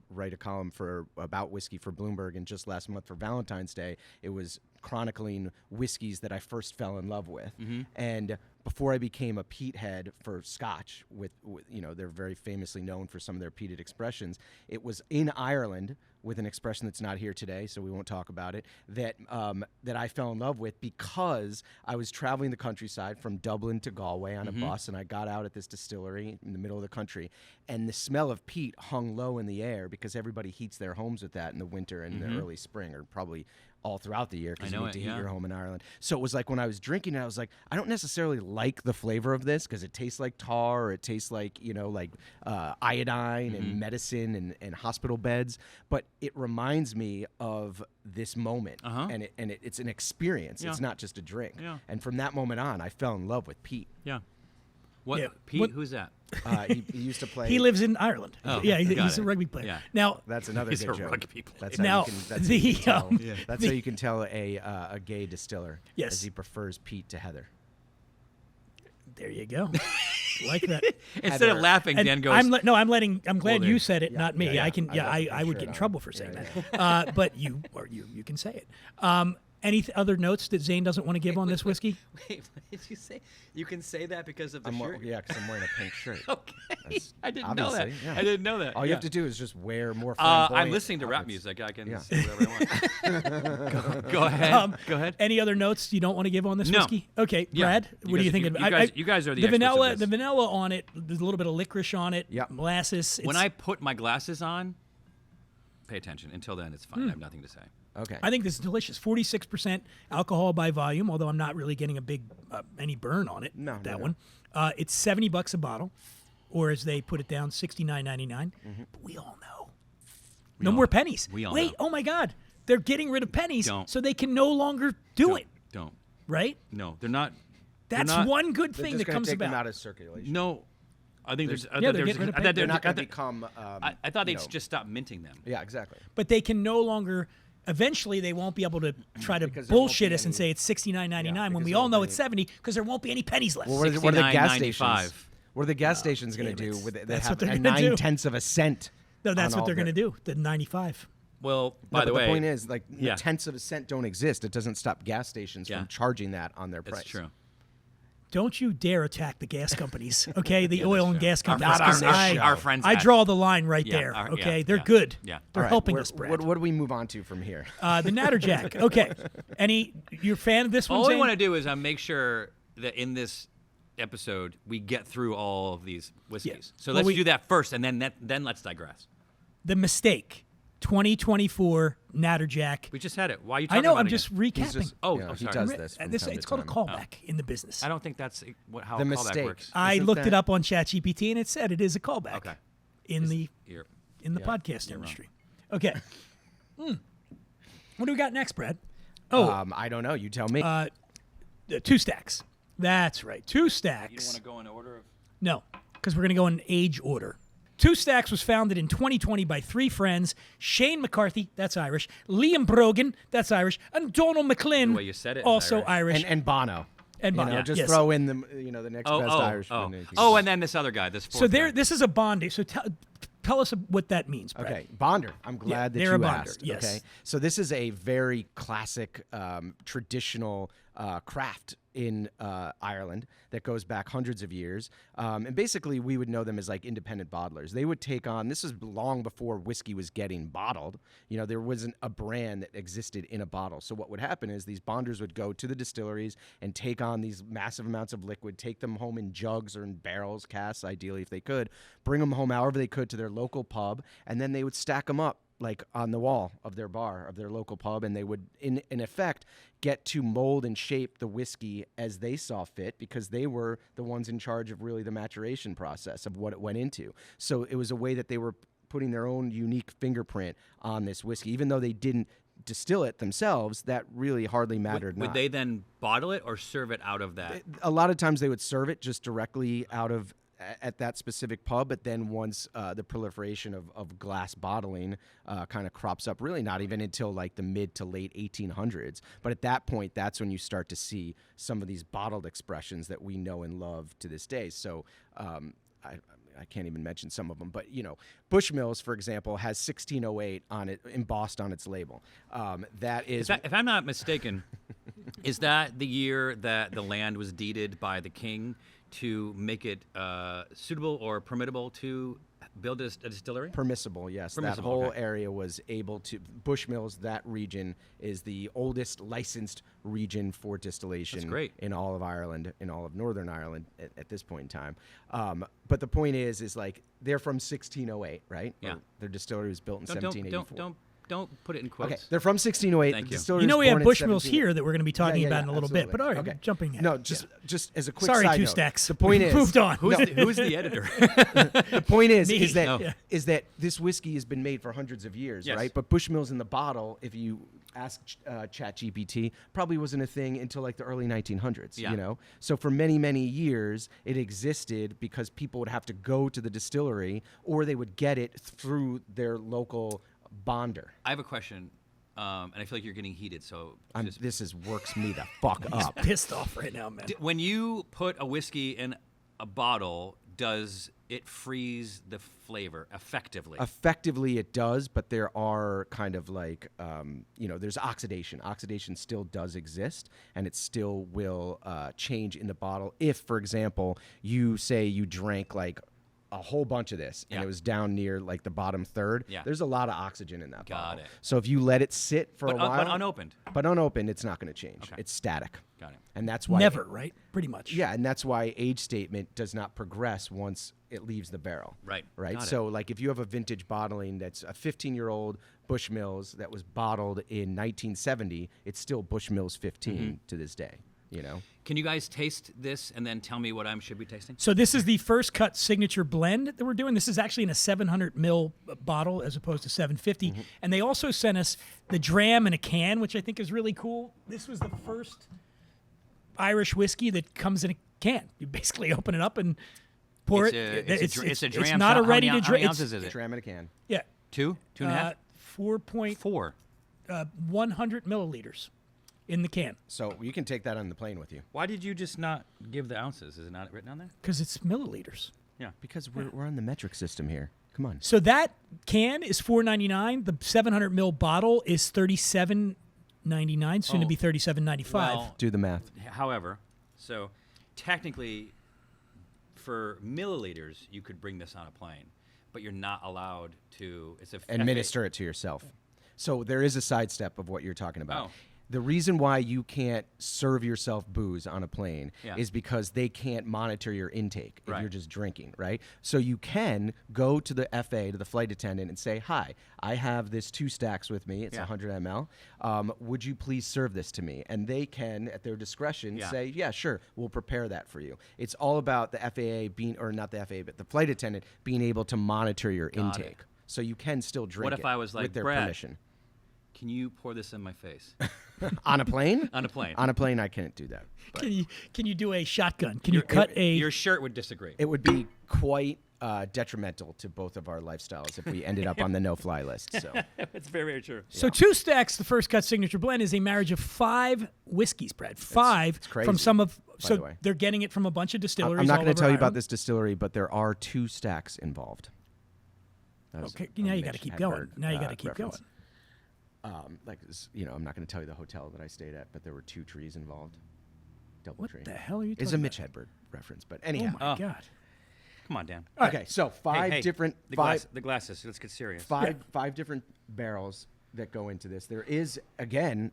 write a column about whiskey for Bloomberg, and just last month for Valentine's Day, it was chronicling whiskeys that I first fell in love with. And before I became a peat head for Scotch, with they're very famously known for some of their peated expressions. It was in Ireland with an expression that's not here today, so we won't talk about it, that I fell in love with because I was traveling the countryside from Dublin to Galway on a bus, and I got out at this distillery in the middle of the country, and the smell of peat hung low in the air because everybody heats their homes with that in the winter and the early spring, or probably all throughout the year because I you know need to it, heat yeah. your home in Ireland. So it was like when I was drinking it, I was like, I don't necessarily like the flavor of this because it tastes like tar, or it tastes like iodine and medicine and hospital beds, but it reminds me of this moment, and it's an experience. Yeah. It's not just a drink. Yeah. And from that moment on, I fell in love with Pete. Yeah. What? Yeah. Pete? What- Who's that? He used to play. He lives in Ireland. Oh, yeah, got he's a it. rugby player. Yeah. Now, That's another He's good a joke. rugby player. That's Now, how you can tell. the, That's how you can tell a gay distiller. Yes. As he prefers Pete to Heather. there you go. Like that. Instead of Heather. laughing, And Dan goes, I'm glad there. you said it, not me. yeah. I can. I Yeah, left I the would shirt get in on. trouble for Yeah, saying yeah. that. But you can say it. Any other notes that Zane doesn't want to give on this whiskey? Wait, what did you say? You can say that because of the I'm shirt? because I'm wearing a pink shirt. Okay. I didn't know that. obviously, yeah. I didn't know that. All you Yeah. have to do is just wear more. I'm flamboyant listening to rap outfits. music. I can Yeah. say whatever I want. Go ahead. Go ahead. Any other notes you don't want to give on this No. whiskey? Okay, Yeah. Brad, You what do you guys- think? you guys are the the experts of vanilla. this. The vanilla on it. There's a little bit of licorice on it. Yep. Molasses. When It's- I put my glasses on, pay attention. Until then, it's fine. I have nothing to say. Okay. I think this is delicious. 46% alcohol by volume, although I'm not really getting a big any burn on it. No, that no. one. It's $70 a bottle, or as they put it down, $69.99. But we all know, no all more know. pennies. We all Wait, know. oh my God, they're getting rid of pennies, Don't. so they can no longer do it. Don't. Right? No, they're not. That's not- one good They're thing just that gonna comes take them about. out of circulation. No, I think there's. Yeah, they're getting rid of pennies. They're not going to I become. I thought you they'd know, just stop minting them. Yeah, exactly. But they can no longer. Eventually, they won't be able to try to Because there won't bullshit be us and any- say it's $69.99 when because we there all know won't it's be 70 because there won't be any pennies left. Well, what are the gas $69.95. stations? What are the gas stations going to damn do it. with it? They That's have what they're a gonna do. 9/10 of a cent. No, that's on what all they're going to their- do. The 95. Well, No, by but the way, the point is, like, yeah. tenths of a cent don't exist. It doesn't stop gas stations Yeah. from charging that on their price. that's true. Don't you dare attack the gas companies, okay? The Yeah, oil that's and true. gas Our companies. friends- 'cause our- I, our friends I at- draw the line right Yeah, there, our- okay? yeah, They're yeah, good. yeah. They're All right, helping where- us, Brad. What do we move on to from here? The Natterjack. Okay. You're a fan of this one, All we Zane? want to do is make sure that in this episode we get through all of these whiskeys. Yeah. So Well, let's do that first, and then let's digress. The Mistake 2024 Natterjack. We just had it. Why are you I talking know, about I'm it just again? recapping. just- Oh, Yeah, I'm he sorry. does this from time It's to called a time. callback in the business. I don't think that's how The a callback mistake. works. I Isn't looked it that- up on ChatGPT and it said it is a callback. Okay. In the You're- podcast you're wrong. industry. Okay. What do we got next, Brad? Oh, I don't know. You tell me. 2 stacks. That's right. 2 You stacks. don't want to go in order of. No, because we're going to go in age order. 2 Stacks was founded in 2020 by 3 friends: Shane McCarthy, that's Irish; Liam Brogan, that's Irish; and Donald McLean, The way you said it is also Irish. Irish. and Bono. And You Bono, know, just yes. throw in the the next best Irishman. if you Oh, can. and then this other guy, this fourth So there, guy. this is a bond. So tell us what that means, Brad. Okay, Bonder. I'm glad that they're you a Bonder, asked. yes. Okay, so this is a very classic, traditional craft in Ireland that goes back hundreds of years, and basically we would know them as like independent bottlers. They would take on. This is long before whiskey was getting bottled. You know, there wasn't a brand that existed in a bottle. So what would happen is these bonders would go to the distilleries and take on these massive amounts of liquid, take them home in jugs or in barrels, casks, ideally if they could, bring them home however they could to their local pub, and then they would stack them up like on the wall of their bar, of their local pub, and they would in effect get to mold and shape the whiskey as they saw fit, because they were the ones in charge of really the maturation process of what it went into. So it was a way that they were putting their own unique fingerprint on this whiskey, even though they didn't distill it themselves. That really hardly mattered. Would they then bottle it or serve it out of that? A lot of times they would serve it just directly out of at that specific pub, but then once the proliferation of glass bottling kind of crops up, really not even until like the mid to late 1800s. But at that point, that's when you start to see some of these bottled expressions that we know and love to this day. So I can't even mention some of them, but Bushmills, for example, has 1608 on it, embossed on its label. That is, If I'm not mistaken, is that the year that the land was deeded by the king to make it suitable or permittable to build a distillery? permissible, yes. Permissible, that whole okay. area was able to. Bushmills, that region is the oldest licensed region for distillation That's great. in all of Ireland, in all of Northern Ireland at this point in time. But the point is like they're from 1608, right? Yeah. Or their distillery was built in 1784. Don't put it in quotes. Okay, they're from 1608. Thank The you. distillery You know was we have born in Bushmills 17 here that we're going to be talking Yeah, about in a little bit. But all right, absolutely. jumping ahead. No, just as a quick Sorry, side 2 note, Stacks. The point We've is, moved on. Who's the editor? The point is, Me. is that No. is that this whiskey has been made for hundreds of years, Yes. right? But Bushmills in the bottle, if you ask ChatGPT, probably wasn't a thing until like the early 1900s. Yeah. So for many years, it existed because people would have to go to the distillery, or they would get it through their local bonder. I have a question, and I feel like you're getting heated. So just- This works me the fuck up. Pissed off right now, man. when you put a whiskey in a bottle, does it frees the flavor effectively. Effectively, it does, but there are kind of like, there's oxidation. Oxidation still does exist, and it still will change in the bottle. If, for example, you say you drank like a whole bunch of this and Yeah. it was down near like the bottom third, Yeah. there's a lot of oxygen in that Got bottle. it. So if you let it sit for a while, But unopened. but unopened, it's not going to change. Okay. It's static. Got it. And that's why Never, right? Pretty much. Yeah, and that's why age statement does not progress once it leaves the barrel. Right. Right. Got it. So, like, if you have a vintage bottling that's a 15-year-old Bushmills that was bottled in 1970, it's still Bushmills 15 Mm-hmm. to this day. You know. Can you guys taste this and then tell me what I should be tasting? So this is the First Cut signature blend that we're doing. This is actually in a 700 ml bottle as opposed to 750. Mm-hmm. And they also sent us the dram in a can, which I think is really cool. This was the first Irish whiskey that comes in a can. You basically open it up and pour It's it. it's a dram. It's not So a how ready many, to how many drink. ounces is it? Dram in a can. Yeah. Two and a half? 4.100 4. milliliters in the can So you can take that on the plane with you Why did you just not give the ounces? Is it not written on there? because it's milliliters. Yeah. because we're on the metric system here. Come on. So that can is $4.99. The 700 ml bottle is $37.99, soon to Oh, be $37.95. Well, Do the math. however, so technically, for milliliters, you could bring this on a plane, but you're not allowed to. It's a Administer it to yourself. So there is a sidestep of what you're talking about. Oh. The reson why you can't serve yourself booze on a plane Yeah. is because they can't monitor your intake if Right. you're just drinking, right? So you can go to the FA, to the flight attendant, and say, "Hi, I have this 2 stacks with me. It's Yeah. 100 ml. Would you please serve this to me?" And they can, at their discretion, Yeah. say, "Yeah, sure, we'll prepare that for you." It's all about the FAA being, or not the FAA, but the flight attendant being able to monitor your Got it. intake. So you can still drink if it I was like, with their "Brad, permission. Can you pour this in my face? On a plane? On a plane. On a plane, I can't do that. But Can you do a shotgun? Can you cut Your shirt would disagree. it would be quite detrimental to both of our lifestyles if we ended up on the no-fly list. So It's very, very true. So 2 stacks, the First Cut signature blend, is a marriage of 5 whiskeys, Brad. 5 it's crazy, from some of. by So the way. they're getting it from a bunch of distilleries. I'm not all going to over tell you about Ireland. this distillery, but there are 2 stacks involved. That was Okay, a now you Mitch got to keep Hedberg, going. Now you got to keep reference. going. I'm not going to tell you the hotel that I stayed at, but there were 2 trees involved. Double What tree. the hell are you It's talking a Mitch about? Hedberg reference, but Oh anyhow. my God. Come on, Dan. Okay, so 5 Hey, different the five glasses. Let's get serious. five different barrels that go into this. There is again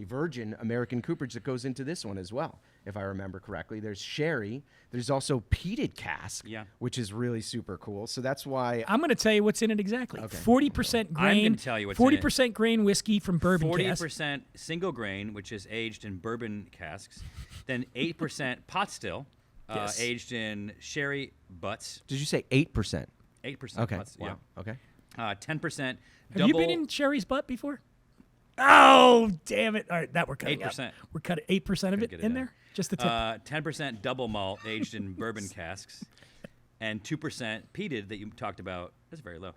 virgin American cooperage that goes into this one as well, if I remember correctly. There's sherry. There's also peated cask, Yeah. which is really super cool. So that's why I'm going to tell you what's in it exactly. Okay. 40% grain. I'm gonna tell you what's in it. 40% grain whiskey from bourbon 40% single grain, which is aged in bourbon casks. Then 8% pot still, Yes. aged in sherry butts. did you say 8%? 8% Okay. pot still. Wow. Okay. Yeah. 10% Have double. you been in Sherry's butt before? Oh, damn it. All right, that we're cutting 8%. out. We're cutting 8% of it get in it in. there? Just the tip. 10% double malt aged in bourbon casks, and 2% peated that you talked about. That's very low.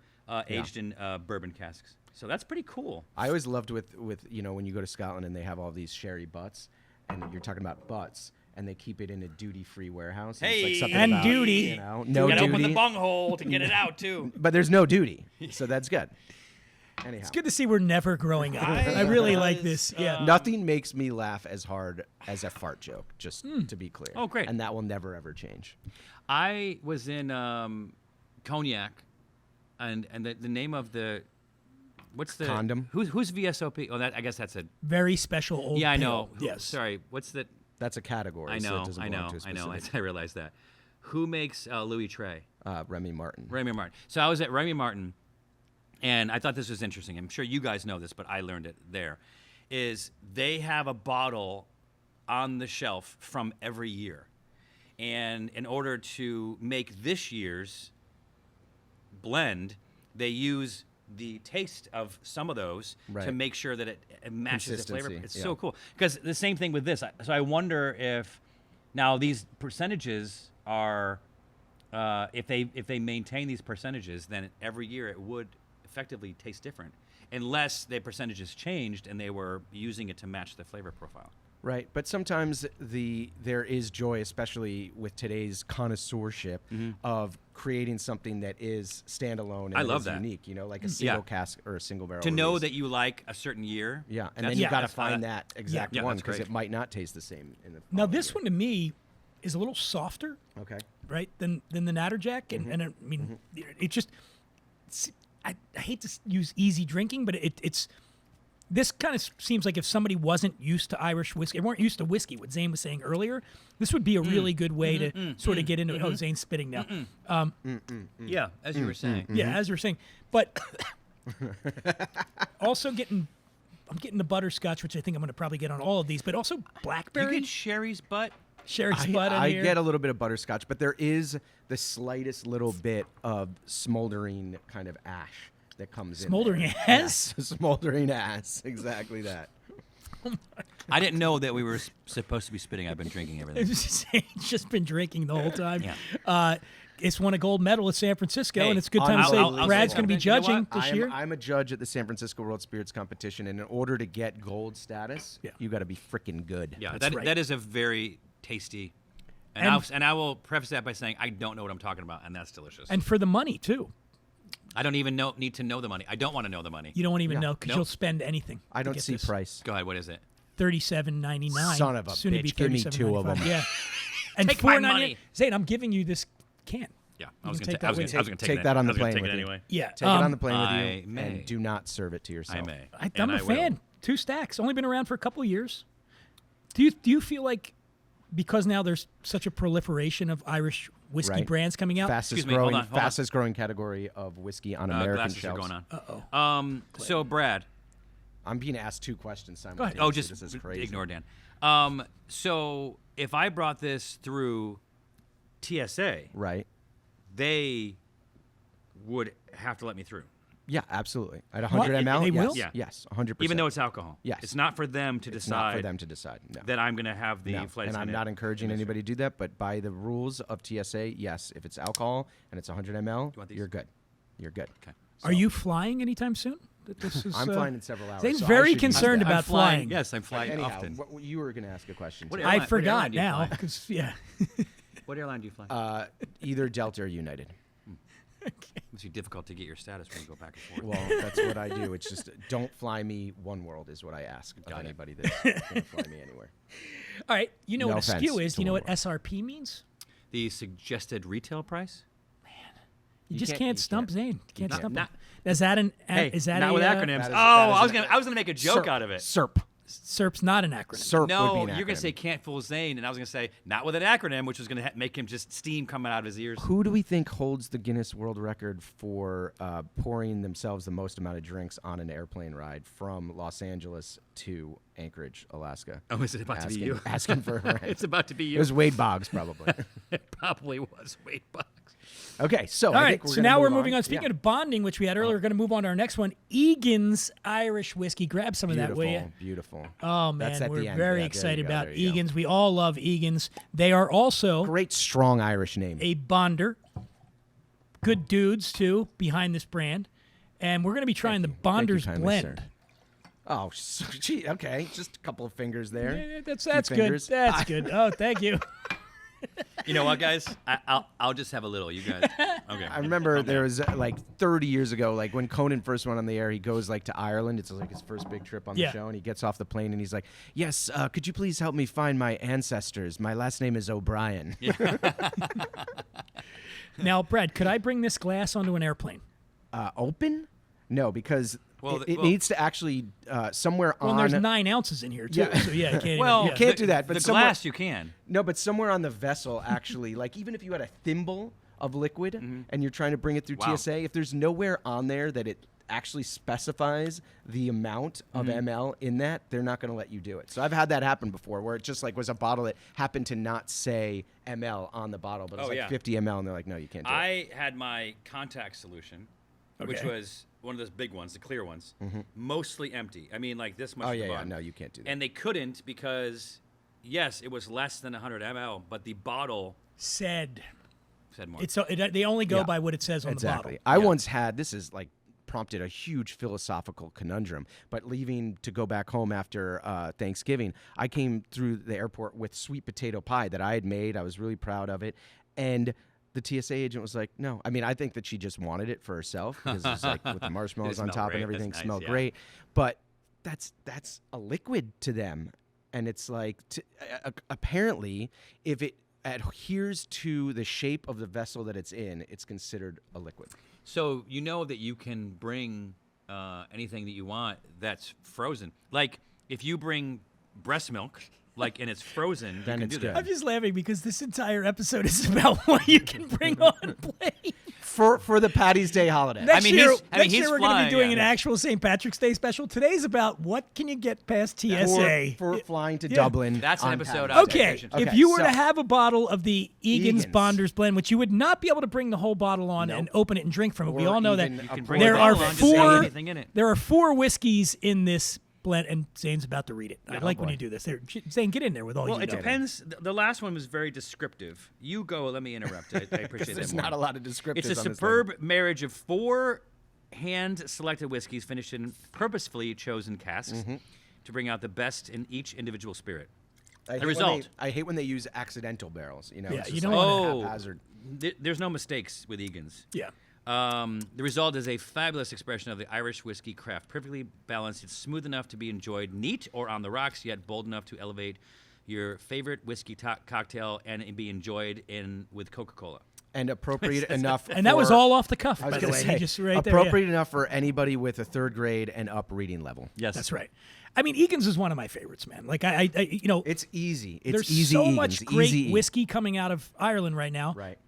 Aged in bourbon casks. So that's pretty cool. I always loved with when you go to Scotland and they have all these sherry butts, and you're talking about butts, and they keep it in a duty-free warehouse. And it's like Hey! something And about, duty. You know, no You gotta duty. open the bunghole to get it out too. But there's no duty, so that's good. Anyhow, It's good to see we're never growing up. I really like this. Yeah. nothing makes me laugh as hard as a fart joke. Just to be clear. Oh, great. And that will never ever change. I was in Cognac, and the name of the what's the Condom? Who's VSOP? Oh, that I guess that's a Very special old yeah. I pale. know. Yes. Sorry, what's the? That's a category. I So know. it doesn't I belong know. to a I know. specific- I realized that. Who makes Louis Trey? Remy Martin. Remy Martin. So I was at Remy Martin, and I thought this was interesting. I'm sure you guys know this, but I learned it there. Is they have a bottle on the shelf from every year, and in order to make this year's blend, they use the taste of some of those to Right. make sure that it matches the flavor. Consistency, It's yeah. so cool. Because the same thing with this. So I wonder if now these percentages are if they maintain these percentages, then every year it would effectively taste different, unless the percentages changed and they were using it to match the flavor profile. Right, but sometimes there is joy, especially with today's connoisseurship, of creating something that is standalone and I love is that. unique. You know, like a single cask or a single barrel. To know release. that you like a certain year. Yeah, and that's- then you got to that's- find that exact Yeah, one that's because great. it might not taste the same in the. Now following this year. one to me is a little softer, Okay. right, than the Natterjack, and I mean, it just. I hate to use easy drinking, but it's. This kind of seems like if somebody wasn't used to Irish whiskey, weren't used to whiskey, what Zane was saying earlier, this would be a really good way to sort of get into it. Oh, Zane's spitting now. Yeah, as you were saying. Yeah, as we're saying. But also I'm getting the butterscotch, which I think I'm going to probably get on all of these, but also You blackberry. get Sherry's butt. Sherry's butt in I here. get a little bit of butterscotch, but there is the slightest little bit of smoldering kind of ash that comes Smoldering in. there. ass? Yes, smoldering ass. Exactly that. I didn't know that we were supposed to be spitting. I've been drinking everything. Zane's just been drinking the whole time. Yeah. It's won a gold medal at San Francisco, Hey, and it's a good time to say I'll Brad's say going to be something. You know judging what? this year. I'm a judge at the San Francisco World Spirits Competition, and in order to get gold status, Yeah. you got to be freaking good. Yeah, That's right. that is a very tasty. And- And I will preface that by saying I don't know what I'm talking about, and that's delicious. And for the money, too. I don't even need to know the money. I don't want to know the money. You don't even know because Nope. you'll spend anything. I to don't get see this. price. Go ahead. What is it? $37.99. Son of a soon to be bitch. Give me two of $37.95. 'em. Yeah. And Take my $4.99 money. Zane, I'm giving you this can. Yeah, You I was can going take to. I was that going with to Take that on the plane Take with it you. anyway. Yeah. Take it on the plane I with you, may. and do not serve it to yourself. I may. I'm And a I will. fan. 2 stacks. Only been around for a couple of years. Do you feel like because now there's such a proliferation of Irish whiskey Right. brands coming out? Excuse me, hold on, hold on. Fastest growing category of whiskey on American Glasses shelves. are going on. Uh-oh. So Brad. I'm being asked 2 questions ahead. simultaneously. Oh, just this is crazy. ignore Dan. So if I brought this through TSA, Right. they would have to let me through, Yeah, absolutely. At 100 ml, They yes, will? Yeah. yes, 100%. even though it's alcohol. Yes. It's not for them to it's not decide for them to decide. No. that I'm going to have the No. flight And I'm attendant not encouraging anybody to do that, but by the rules of TSA, yes, if it's alcohol and it's 100 ml, want these? you're good. You're good. Okay. Are you flying anytime soon? This is, I'm flying in several hours. Zane's so I very should be- concerned I'm about flying. Yes, I'm flying Anyhow, often. you were going to ask a question. What too. airline- I forgot airline do you now fly? because yeah. What airline do you fly? Either Delta or United. It's difficult to get your status when you go back and forth. Well, that's what I do. It's just don't fly me One World is what I ask of Got it. anybody that's going to fly me anywhere. All right, you know No what a skew offense is. to Do you know what Walmart. SRP means? The suggested retail price? You You just can't- can't you stump can't. Zane. Can't Not- stump him. not- Is that an? Hey, is that not a, with acronyms. that is- Oh, that I was gonna make a joke out of it. SERP. SERP's not an acronym. SERP would No, be an you're gonna acronym. say can't fool Zane, and I was gonna say not with an acronym, which was gonna make him just steam coming out of his ears. Who do we think holds the Guinness World Record for pouring themselves the most amount of drinks on an airplane ride from Los Angeles to Anchorage, Alaska? Oh, is it about to be Asking- you? Asking for a ride. It's about to be It you. was Wade Boggs, probably. It probably was Wade Bucks. Okay, so All I right, think we're so gonna now move we're moving on. Speaking Yeah. of bonding, which we had earlier, we're going to move on to our next one. Egan's Irish Whiskey. Grab some of that, will you? Beautiful. Oh, That's man, at we're the end. very Yeah, there you excited go, about there you go. Egan's. We all love Egan's. They are also Great, strong Irish name. a bonder. Good dudes, too, behind this brand. And we're going to be trying the Thank you Bonder's kindly, Blend. sir. Oh, gee, okay. Just a couple of fingers there. Yeah, that's Few good. fingers. That's good. Oh, thank you. You know what, guys? I'll just have a little. You guys. Okay. I remember there was like 30 years ago, like when Conan first went on the air, he goes like to Ireland. It's like his first big trip on Yeah. the show, and he gets off the plane and he's like, "Yes, could you please help me find my ancestors? My last name is O'Brien." Now, Brad, could I bring this glass onto an airplane? Open? No, because Well, it well- needs to actually somewhere Well, on. there's 9 ounces in here, too. Yeah. So, yeah, you can't Well, even, yeah. can't do that, but the somewhere- glass you can. No, but somewhere on the vessel, actually, like even if you had a thimble of liquid and you're trying to bring it through Wow. TSA, if there's nowhere on there that it actually specifies the amount of ml in that, they're not going to let you do it. So I've had that happen before, where it just like was a bottle that happened to not say ml on the bottle, but it's Oh, like yeah. 50 ml, and they're like, no, you can't do it. I had my contact solution, which Okay. was one of those big ones, the clear ones, mostly empty. I mean, like this much. Oh at the yeah, yeah, bottom. no, you can't do that. And they couldn't because, yes, it was less than 100 ml, but the bottle Said. said more. They only go Yeah. by what it says on Exactly. the I Yeah. once had, this is like prompted a huge philosophical conundrum. But leaving to go back home after Thanksgiving, I came through the airport with sweet potato pie that I had made. I was really proud of it. And the TSA agent was like, no. I mean, I think that she just wanted it for herself because it's like with the marshmallows on smelled top great. and everything That's nice, smelled yeah. great. But that's a liquid to them. And it's like, apparently, if it adheres to the shape of the vessel that it's in, it's considered a liquid. So you know that you can bring anything that you want that's frozen. Like if you bring breast milk, like and it's frozen, Then you can it's do good. that. I'm just laughing because this entire episode is about what you can bring on plane. For the Patty's Day holiday. Next mean, year, he's- I mean, next year he's we're going to flying, be doing yeah. an actual St. Patrick's Day special. Today's about what can you get past TSA. For flying to Yeah. Dublin. That's an on episode Patty's on Day. Okay, vacation. if you were so- to have a bottle of the Egan's Egan's. Bonders blend, which you would not be able to bring the whole bottle on and open it and drink from it, we Or all know that even You can bring there the are bottle on, just say four. anything in it. There are 4 whiskeys in this blend, and Zane's about to read it. I like when boy. you do this. Zane, get in there with all Well, you it know. depends. The last one was very descriptive. You go. Let me interrupt. I appreciate There's that. more. not a lot of descriptors It's a on this superb marriage of 4 hand-selected whiskeys finished in purposefully chosen casks to bring out the best in each individual spirit. I hate The when result. I hate when they use accidental barrels. You know, Yeah, it's you just don't like wanna- haphazard. There's no mistakes with Egan's. Yeah. The result is a fabulous expression of the Irish whiskey craft, perfectly balanced. It's smooth enough to be enjoyed neat or on the rocks, yet bold enough to elevate your favorite whiskey cocktail and be enjoyed in with Coca-Cola. And appropriate enough. And that was for- all off the cuff, I was by the gonna way. say, He just right there. yeah. appropriate enough for anybody with a 3rd grade and up reading level. Yes, That's right. I mean, Egan's is one of my favorites, man. Like I you know, It's easy. It's there's easy. so Egan's, much great easy. whiskey coming out of Ireland right now. Right.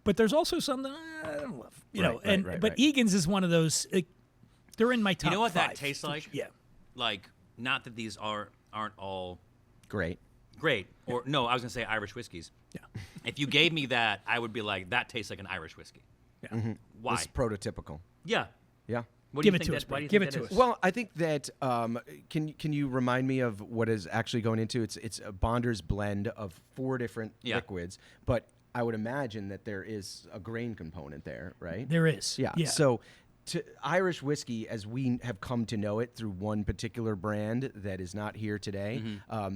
But there's also some that I don't love. You know, Right, and right, but right. Egan's is one of those. They're in my top. You know what 5. that tastes like? Yeah. Like, not that these aren't all Great. great, or no, I was gonna say Irish whiskeys. Yeah. If you gave me that, I would be like, that tastes like an Irish whiskey. Yeah. Why? It's prototypical. Yeah. Yeah. What Give do you it think to that, us, why do Brad. you Give think it that to is? us. Well, I think that can you remind me of what is actually going into it's a Bonder's blend of 4 different Yeah. liquids, but I would imagine that there is a grain component there, right? There is. Yeah. Yeah. So Irish whiskey, as we have come to know it through one particular brand that is not here today,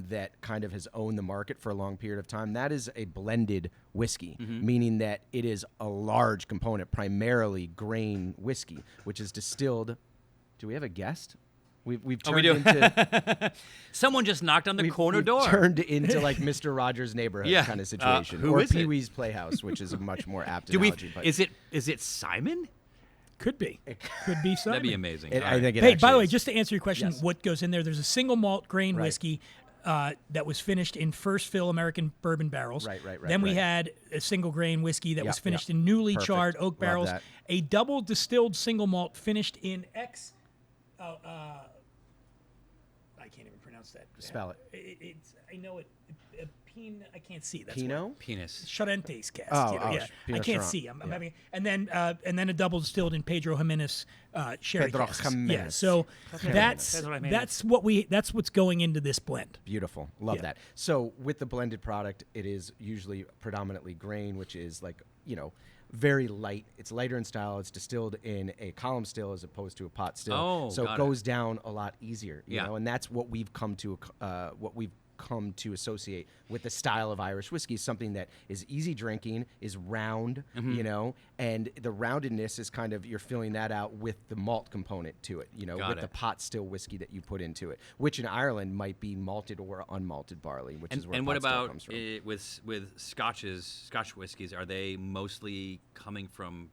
that kind of has owned the market for a long period of time, that is a blended whiskey, meaning that it is a large component, primarily grain whiskey, which is distilled. Do we have a guest? We've turned we do. into Someone just knocked on the corner we've door. turned into like Mr. Rogers' Neighborhood Yeah. kind of situation, who or is it? Pee Wee's Playhouse, which is a much more apt Do we? analogy. But Is it Simon? Could be. Could be something. That'd be amazing. I All right. think it Hey, by actually the way, is. just to answer your question, Yes. what goes in there? There's a single malt grain Right. whiskey that was finished in first fill American bourbon barrels. Right, Then we right. had a single grain whiskey that was Yeah, finished yeah. in newly Perfect. charred oak Love barrels. that. A double distilled single malt finished in I can't even pronounce that. Spell it. It's I know it. I can't see. That's Pinot. Penis. Charentes cast. Oh, you know, oh, yeah. I Pinot can't Charente. see. I'm Yeah. having, and then a double distilled in Pedro Jimenez sherry Pedro casks. Yeah, Jimenez. so That's what I mean. that's what's going into this blend. Beautiful. Love Yeah. that. So with the blended product, it is usually predominantly grain, which is like, very light. It's lighter in style. It's distilled in a column still as opposed to a pot still. Oh, so it got it. goes down a lot easier, you Yeah. know, and that's what we've come to associate with the style of Irish whiskey, something that is easy drinking, is round, and the roundedness is kind of, you're filling that out with the malt component to it, Got with it. the pot still whiskey that you put into it, which in Ireland might be malted or unmalted barley, which is where And what pot still about comes from. with Scotch whiskeys? Are they mostly coming from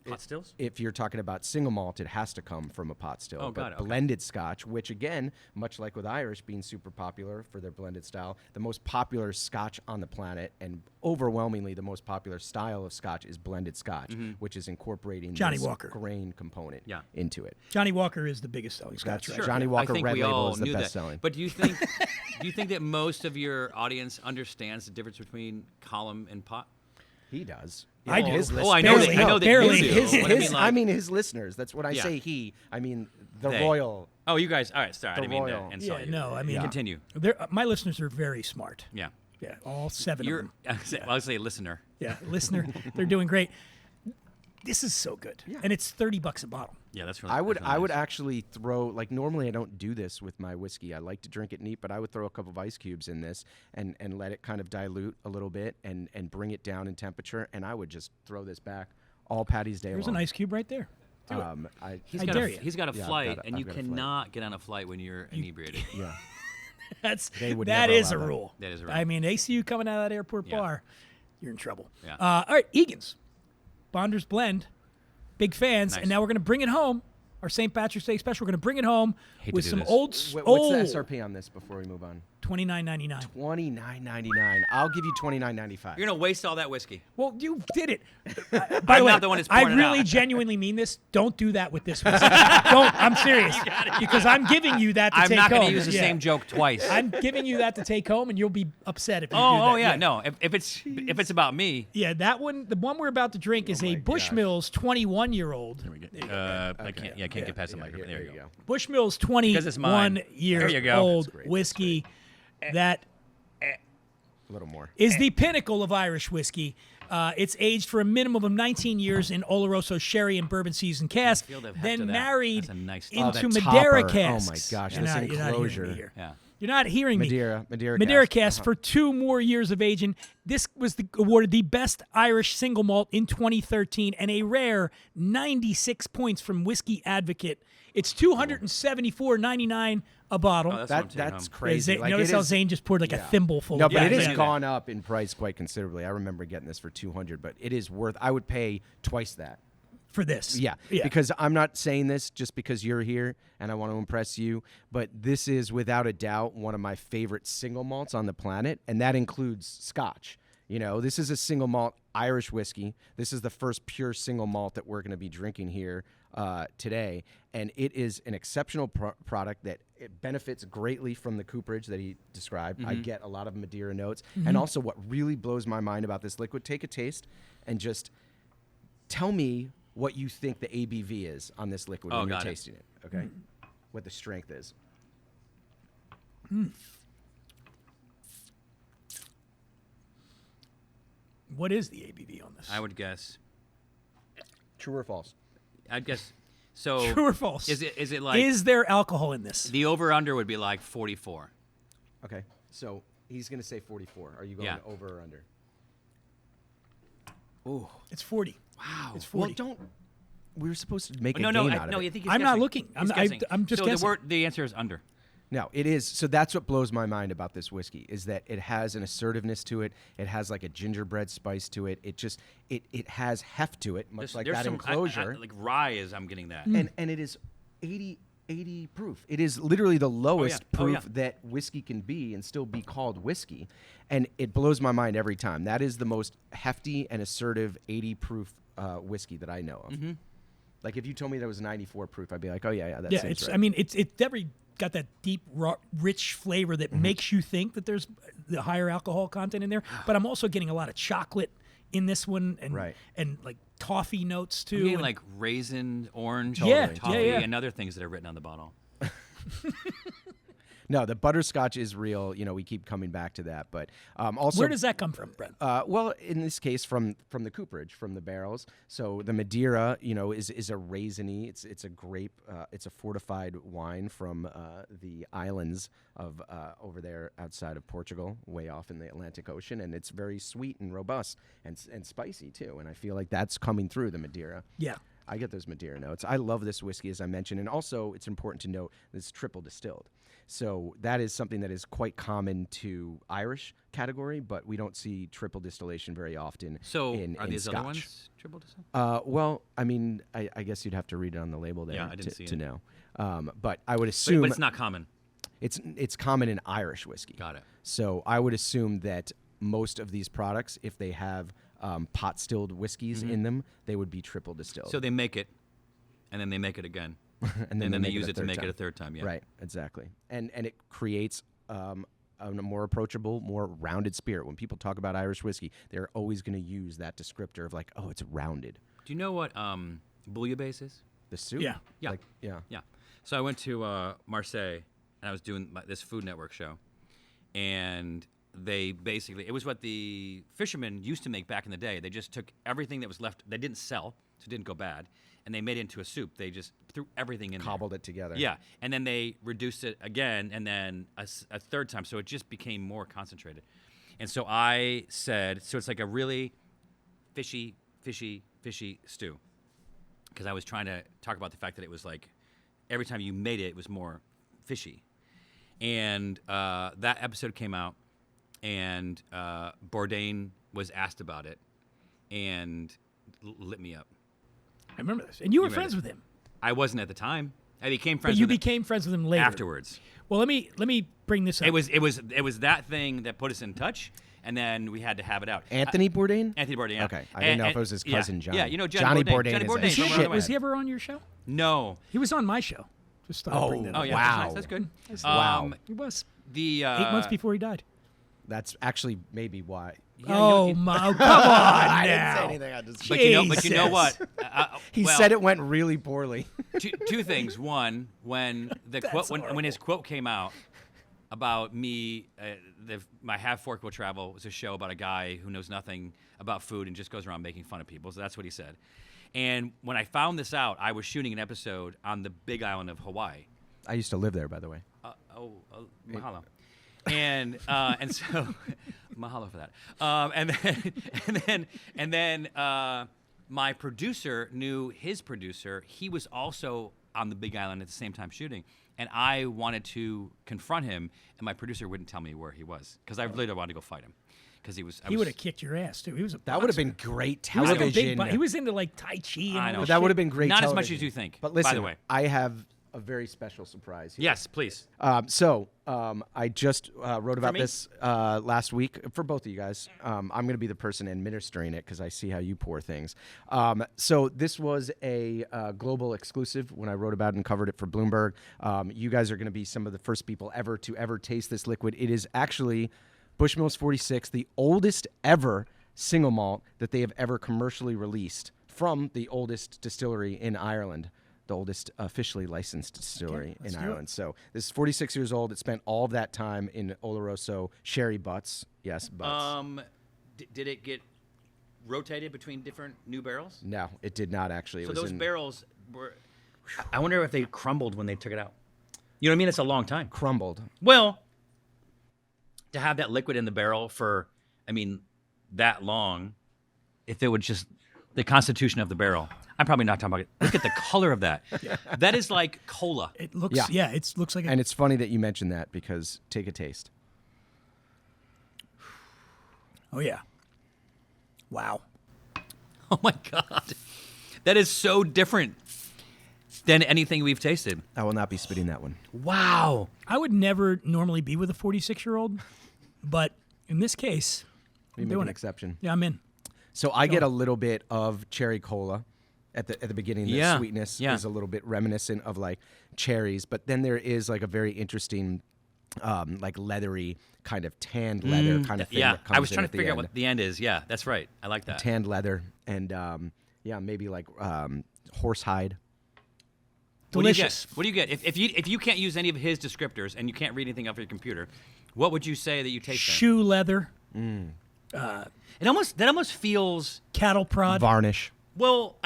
pot stills? If you're talking about single malt, it has to come from a pot still. Oh, but got it, okay. blended Scotch, which again, much like with Irish being super popular for their blended style, the most popular Scotch on the planet and overwhelmingly the most popular style of Scotch is blended Scotch, which is incorporating Johnny this Walker. grain component Yeah. into it. Johnny Walker is the biggest selling Scotch. That's right? Sure. Johnny Walker I think Red we Label all is the knew best that. selling. But do you think that most of your audience understands the difference between column and pot? He does. I do. His Oh, I know that- I know that you you do. His, What I his, mean, like- I mean his listeners. That's when I Yeah. say he. I mean the They. royal. Oh, you guys. All right, sorry. I The didn't mean royal. to insult Yeah, you. no, I mean- Continue. My listeners are very smart. Yeah. Yeah, all 7 You're. of them. I'll say listener. Yeah, listener, they're doing great. This is so good, and it's $30 a bottle. Yeah, that's really. I would that's really I would nice. actually throw, like, normally I don't do this with my whiskey. I like to drink it neat, but I would throw a couple of ice cubes in this and let it kind of dilute a little bit and bring it down in temperature, and I would just throw this back all Patty's Day There's long. an ice cube right there. He's I got dare a, you. he's got a Yeah, I've flight, got a- and I've you got a flight. cannot get on a flight when you're inebriated. Yeah. That would that never is a allow that. rule. That is a rule. I mean, they see you coming out of that airport Yeah. bar, you're in trouble. Yeah. All right, Egan's Bonders Blend, big fans, Nice. and now we're gonna bring it home. Our St. Patrick's Day special. We're gonna bring it home Hate to with do some this. old What's the SRP on this before we move on? $29.99. $29.99. I'll give you $29.95. You're gonna waste all that whiskey. Well, you did it. By I'm the way, not the one that's I pouring it really out. genuinely mean this. Don't do that with this whiskey. Don't. I'm serious. Because I'm giving you that to I'm take not home. gonna use the Yeah. same joke twice. I'm giving you that to take home, and you'll be upset if you do that. Oh yeah, no. If it's about me, Yeah, that one, the one we're about to drink is a Bushmills 21-year-old. I can't get past the microphone. There you go. Bushmills Because it's mine. There you go. 21-year-old That's great. whiskey that A little more. is the pinnacle of Irish whiskey. It's aged for a minimum of 19 years in Oloroso sherry and bourbon seasoned cask, feel the heft then of that. married That's a nice into that Madeira topper. casks. Oh my gosh, You're this not hearing enclosure. me here. Yeah. You're not hearing me. Madeira cask. Cask for 2 more years of aging. This was awarded the best Irish single malt in 2013 and a rare 96 points from Whiskey Advocate. It's $274.99 a bottle. Oh, that's what I'm That's taking home. crazy. Zane, notice it how is- Zane just poured like a thimble full No, of but it it. has Yeah. gone up in price quite considerably. I remember getting this for $200, but it is worth. I would pay twice that. For this. Yeah, because I'm not saying this just because you're here and I want to impress you, but this is without a doubt one of my favorite single malts on the planet, and that includes Scotch. You know, this is a single malt Irish whiskey. This is the first pure single malt that we're going to be drinking here today, and it is an exceptional product that it benefits greatly from the cooperage that he described. I get a lot of Madeira notes, and also what really blows my mind about this liquid, take a taste and just tell me what you think the ABV is on this liquid when you're got it. tasting it, okay? What the strength is. What is the ABV on this? I would guess. True or false? I'd guess. So True or false? Is it like Is there alcohol in this? the over under would be like 44? Okay, so he's going to say 44. Are you going Yeah. over or under? It's 40. Wow. It's 40. Well, don't. We were supposed to make a No, game no, out of no. it. You think he's I'm not guessing. looking. He's I'm guessing. just so guessing. the answer is under. No, it is. So that's what blows my mind about this whiskey is that it has an assertiveness to it. It has like a gingerbread spice to it. It just it has heft to it, much like There's that some, enclosure. like rye is. I'm getting that. Mm. and it is 80 proof. It is literally the lowest Oh, yeah. proof that whiskey can be and still be called whiskey. And it blows my mind every time. That is the most hefty and assertive 80 proof whiskey that I know of. Mm-hmm. Like if you told me that was 94 proof, I'd be like, oh yeah, that Yeah, seems it's. right. I mean, it's definitely got that deep, rich flavor that Mm-hmm. makes you think that there's the higher alcohol content in there. But I'm also getting a lot of chocolate in this one, and Right. and like toffee notes too. I'm getting and- like raisin, orange, Yeah, toffee, yeah, yeah. and other things that are written on the bottle. No, the butterscotch is real. You know, we keep coming back to that. But also, where does that come from, Brent? well, in this case, from the cooperage, from the barrels. So the Madeira, you know, is a raisiny. It's a grape. It's a fortified wine from the islands of over there outside of Portugal, way off in the Atlantic Ocean, and it's very sweet and robust and spicy too. And I feel like that's coming through the Madeira. Yeah. I get those Madeira notes. I love this whiskey, as I mentioned, and also it's important to note that it's triple distilled. So that is something that is quite common to Irish category, but we don't see triple distillation very often. So are in these Scotch. other ones triple distilled? Well, I mean, I guess you'd have to read it on the label there Yeah, I didn't see to it. know. But I would assume But it's not common. it's common in Irish whiskey. Got it. So I would assume that most of these products, if they have pot stilled whiskeys in them, they would be triple distilled. So they make it, and then they make it again, and then they make use a it to third make it time. a third time. Yeah. Right, exactly. And it creates a more approachable, more rounded spirit. When people talk about Irish whiskey, they're always going to use that descriptor of like, oh, it's rounded. Do you know what bouillabaisse is? The soup? Yeah. Yeah. Like, yeah. Yeah. So I went to Marseille, and I was doing this Food Network show, and they basically, it was what the fishermen used to make back in the day. They just took everything that was left, they didn't sell, so it didn't go bad. And they made it into a soup. They just threw everything in Cobbled it together. there. Yeah, and then they reduced it again, and then a third time, so it just became more concentrated. And so I said, so it's like a really fishy stew, because I was trying to talk about the fact that it was like every time you made it, it was more fishy. And that episode came out, and Bourdain was asked about it, and lit me up. I remember this. And you were remember friends it. with him. I wasn't at the time. I became But friends you with him became friends with him later. afterwards. Well, let me bring this up. It was that thing that put us in touch, and then we had to have it out. Anthony Bourdain? Anthony Bourdain. Yeah. Okay. I didn't know if it was his cousin, yeah. Johnny. Yeah, you know Johnny Johnny Bourdain Johnny is a Bourdain. was, he from shit. Runaway. was he ever on your show? No. He was on my show. Just thought I'd bring that Oh up. yeah. Wow. That's good. Wow. He was The 8 months before he died. That's actually maybe why. Yeah, oh my! Come on I now. didn't say anything. I just. But you know what? He well, said it went really poorly. two things. One, when the quote when his quote came out about me, my Half Fork Will Travel was a show about a guy who knows nothing about food and just goes around making fun of people. So that's what he said. And when I found this out, I was shooting an episode on the Big Island of Hawaii. I used to live there, by the way. Mahalo. And so mahalo for that. And then my producer knew his producer. He was also on the Big Island at the same time shooting, and I wanted to confront him, and my producer wouldn't tell me where he was because I later wanted to go fight him because he was. He would have kicked your ass too. He was a That would have boxer. been great He was like a television. big. He was into like Tai Chi. And I all know. this That shit. would have been great. Not as much television. as you think, But by listen, the way. I have a very special surprise here. Yes, please. I just wrote about me? this last week for both of you guys. I'm going to be the person administering it because I see how you pour things. So this was a global exclusive when I wrote about it and covered it for Bloomberg. You guys are going to be some of the first people ever to taste this liquid. It is actually Bushmills 46, the oldest ever single malt that they have ever commercially released from the oldest distillery in Ireland. The oldest officially licensed distillery in do it. Ireland. So this is 46 years old. It spent all of that time in Oloroso sherry butts. Yes, butts. Did it get rotated between different new barrels? No, it did not actually. It So was those in barrels were. I wonder if they crumbled when they took it out. You know what I mean? It's a long time. crumbled. Well, to have that liquid in the barrel for, that long, if it would just the constitution of the barrel. I'm probably not talking about it. Look at the color of that. That is like cola. It looks. Yeah. Yeah. It looks like. And it's funny that you mentioned that because take a taste. Oh yeah. Wow. Oh my god, that is so different than anything we've tasted. I will not be spitting that one. Wow. I would never normally be with a 46-year-old, but in this case, We I'm make doing an it. exception. Yeah, I'm in. So I get a little bit of cherry cola at the beginning. The Yeah, sweetness yeah. is a little bit reminiscent of like cherries, but then there is like a very interesting, like leathery kind of tanned leather kind of thing. Yeah, that comes I was in trying at to the figure out end. what the end is. Yeah, that's right. I like that. Tanned leather and maybe like horsehide. Delicious. What do you get? If you can't use any of his descriptors and you can't read anything off your computer, what would you say that you taste? then? Shoe leather, That almost feels. cattle prod. Varnish. Well,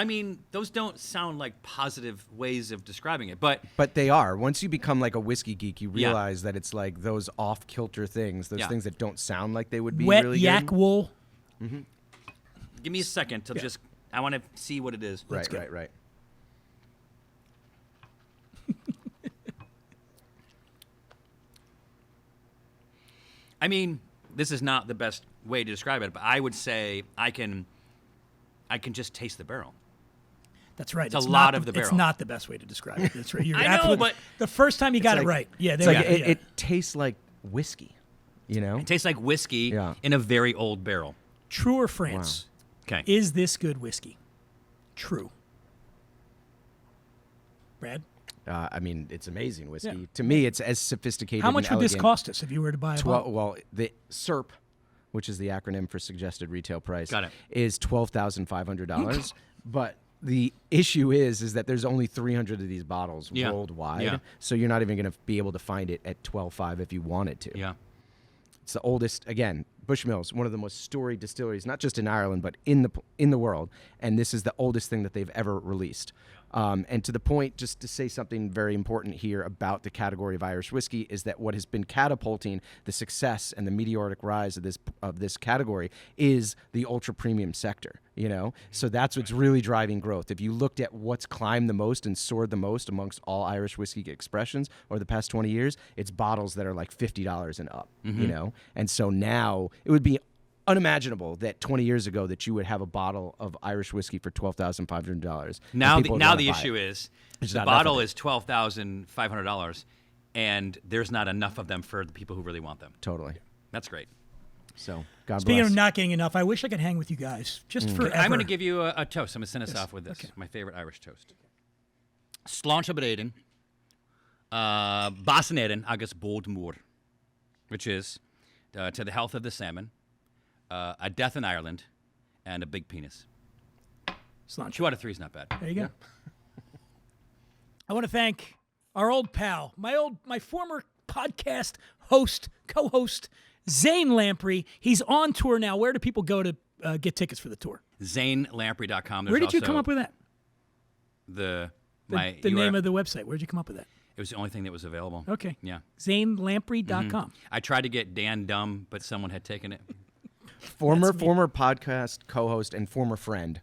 those don't sound like positive ways of describing it, but But they are. Once you become like a whiskey geek, you Yeah. realize that it's like those off-kilter things, those Yeah. things that don't sound like they would be Wet really yak good. wool. give me a second to just. I want to see what it is. Right, go. right. This is not the best way to describe it, but I would say I can just taste the barrel. That's right. It's a not lot of the It's barrel. not the best way to describe it. That's right. You're I know, absolutely- but- the first time you got it like- right. Yeah, It's there like we go. it tastes like whiskey, you know? It tastes like whiskey Yeah. in a very old barrel. True or France? Okay. Is this good whiskey? True. Brad, It's amazing whiskey. Yeah. To me, it's as sophisticated. how much and would this elegant. cost us if you were to buy a bottle? Well, the SERP, which is the acronym for suggested retail price, Got it. is $12,500. But the issue is that there's only 300 of these bottles Yeah. worldwide, Yeah. so you're not even going to be able to find it at $12,500 if you wanted to. Yeah. It's the oldest, again, Bushmills, one of the most storied distilleries, not just in Ireland but in the world, and this is the oldest thing that they've ever released. And to the point, just to say something very important here about the category of Irish whiskey, is that what has been catapulting the success and the meteoric rise of this category is the ultra premium sector. So that's what's really driving growth. If you looked at what's climbed the most and soared the most amongst all Irish whiskey expressions over the past 20 years, it's bottles that are like $50 and up. And so now it would be unimaginable that 20 years ago that you would have a bottle of Irish whiskey for $12,500. Now the issue is the bottle is $12,500, and there's not enough of them for the people who really want them. Totally. That's great. So, God Speaking bless. of not getting enough, I wish I could hang with you guys just forever. I'm going to give you a toast. I'm going to send us off with this. Okay. My favorite Irish toast. Sláinte Bréadan, Bassanédan agus Bód Mór, which is to the health of the salmon, a death in Ireland, and a big penis. Sláinte. 2 out of 3 is not bad. There you go. I want to thank our old pal, my former podcast host, co-host, Zane Lamprey. He's on tour now. Where do people go to get tickets for the tour? ZaneLamprey.com. Where did you come up with that? The name of the website. Where did you come up with that? It was the only thing that was available. Okay. Yeah. ZaneLamprey.com. I tried to get Dan Dumb, but someone had taken it. Former podcast co-host and former friend.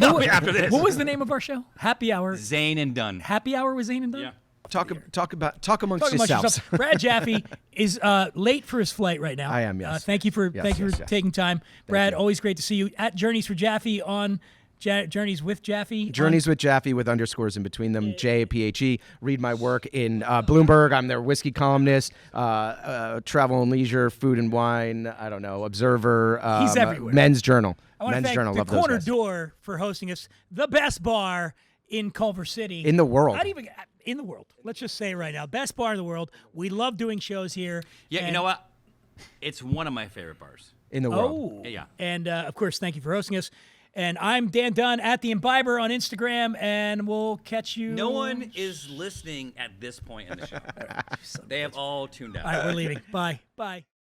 After this. What was the name of our show? Happy Hour. Zane and Dunn. Happy Hour with Zane and Dunn? Yeah. Talk amongst Talk amongst yourselves. yourselves. Brad Jaffe is late for his flight right now. I am, yes. Thank you for Yes. taking time. Brad, you. always great to see you. At Journeys for Jaffe on Journeys with Jaffe. Journeys with Jaffe with underscores in between them. JAPHE. Read my work in Bloomberg. I'm their whiskey columnist. Travel and Leisure, Food and Wine. I don't know. Observer. He's everywhere. Men's Journal. I want to Men's thank Journal. the Love those Corner guys. Door for hosting us. The best bar in Culver City. In the world. Not even in the world. Let's just say it right now. Best bar in the world. We love doing shows here. Yeah, And- you know what? It's one of my favorite bars. In the world. Oh. Yeah. And, of course, thank you for hosting us. And I'm Dan Dunn at The Imbiber on Instagram, and we'll catch you. No one is listening at this point in the show. They have all tuned out. All right, we're leaving. Bye. Bye.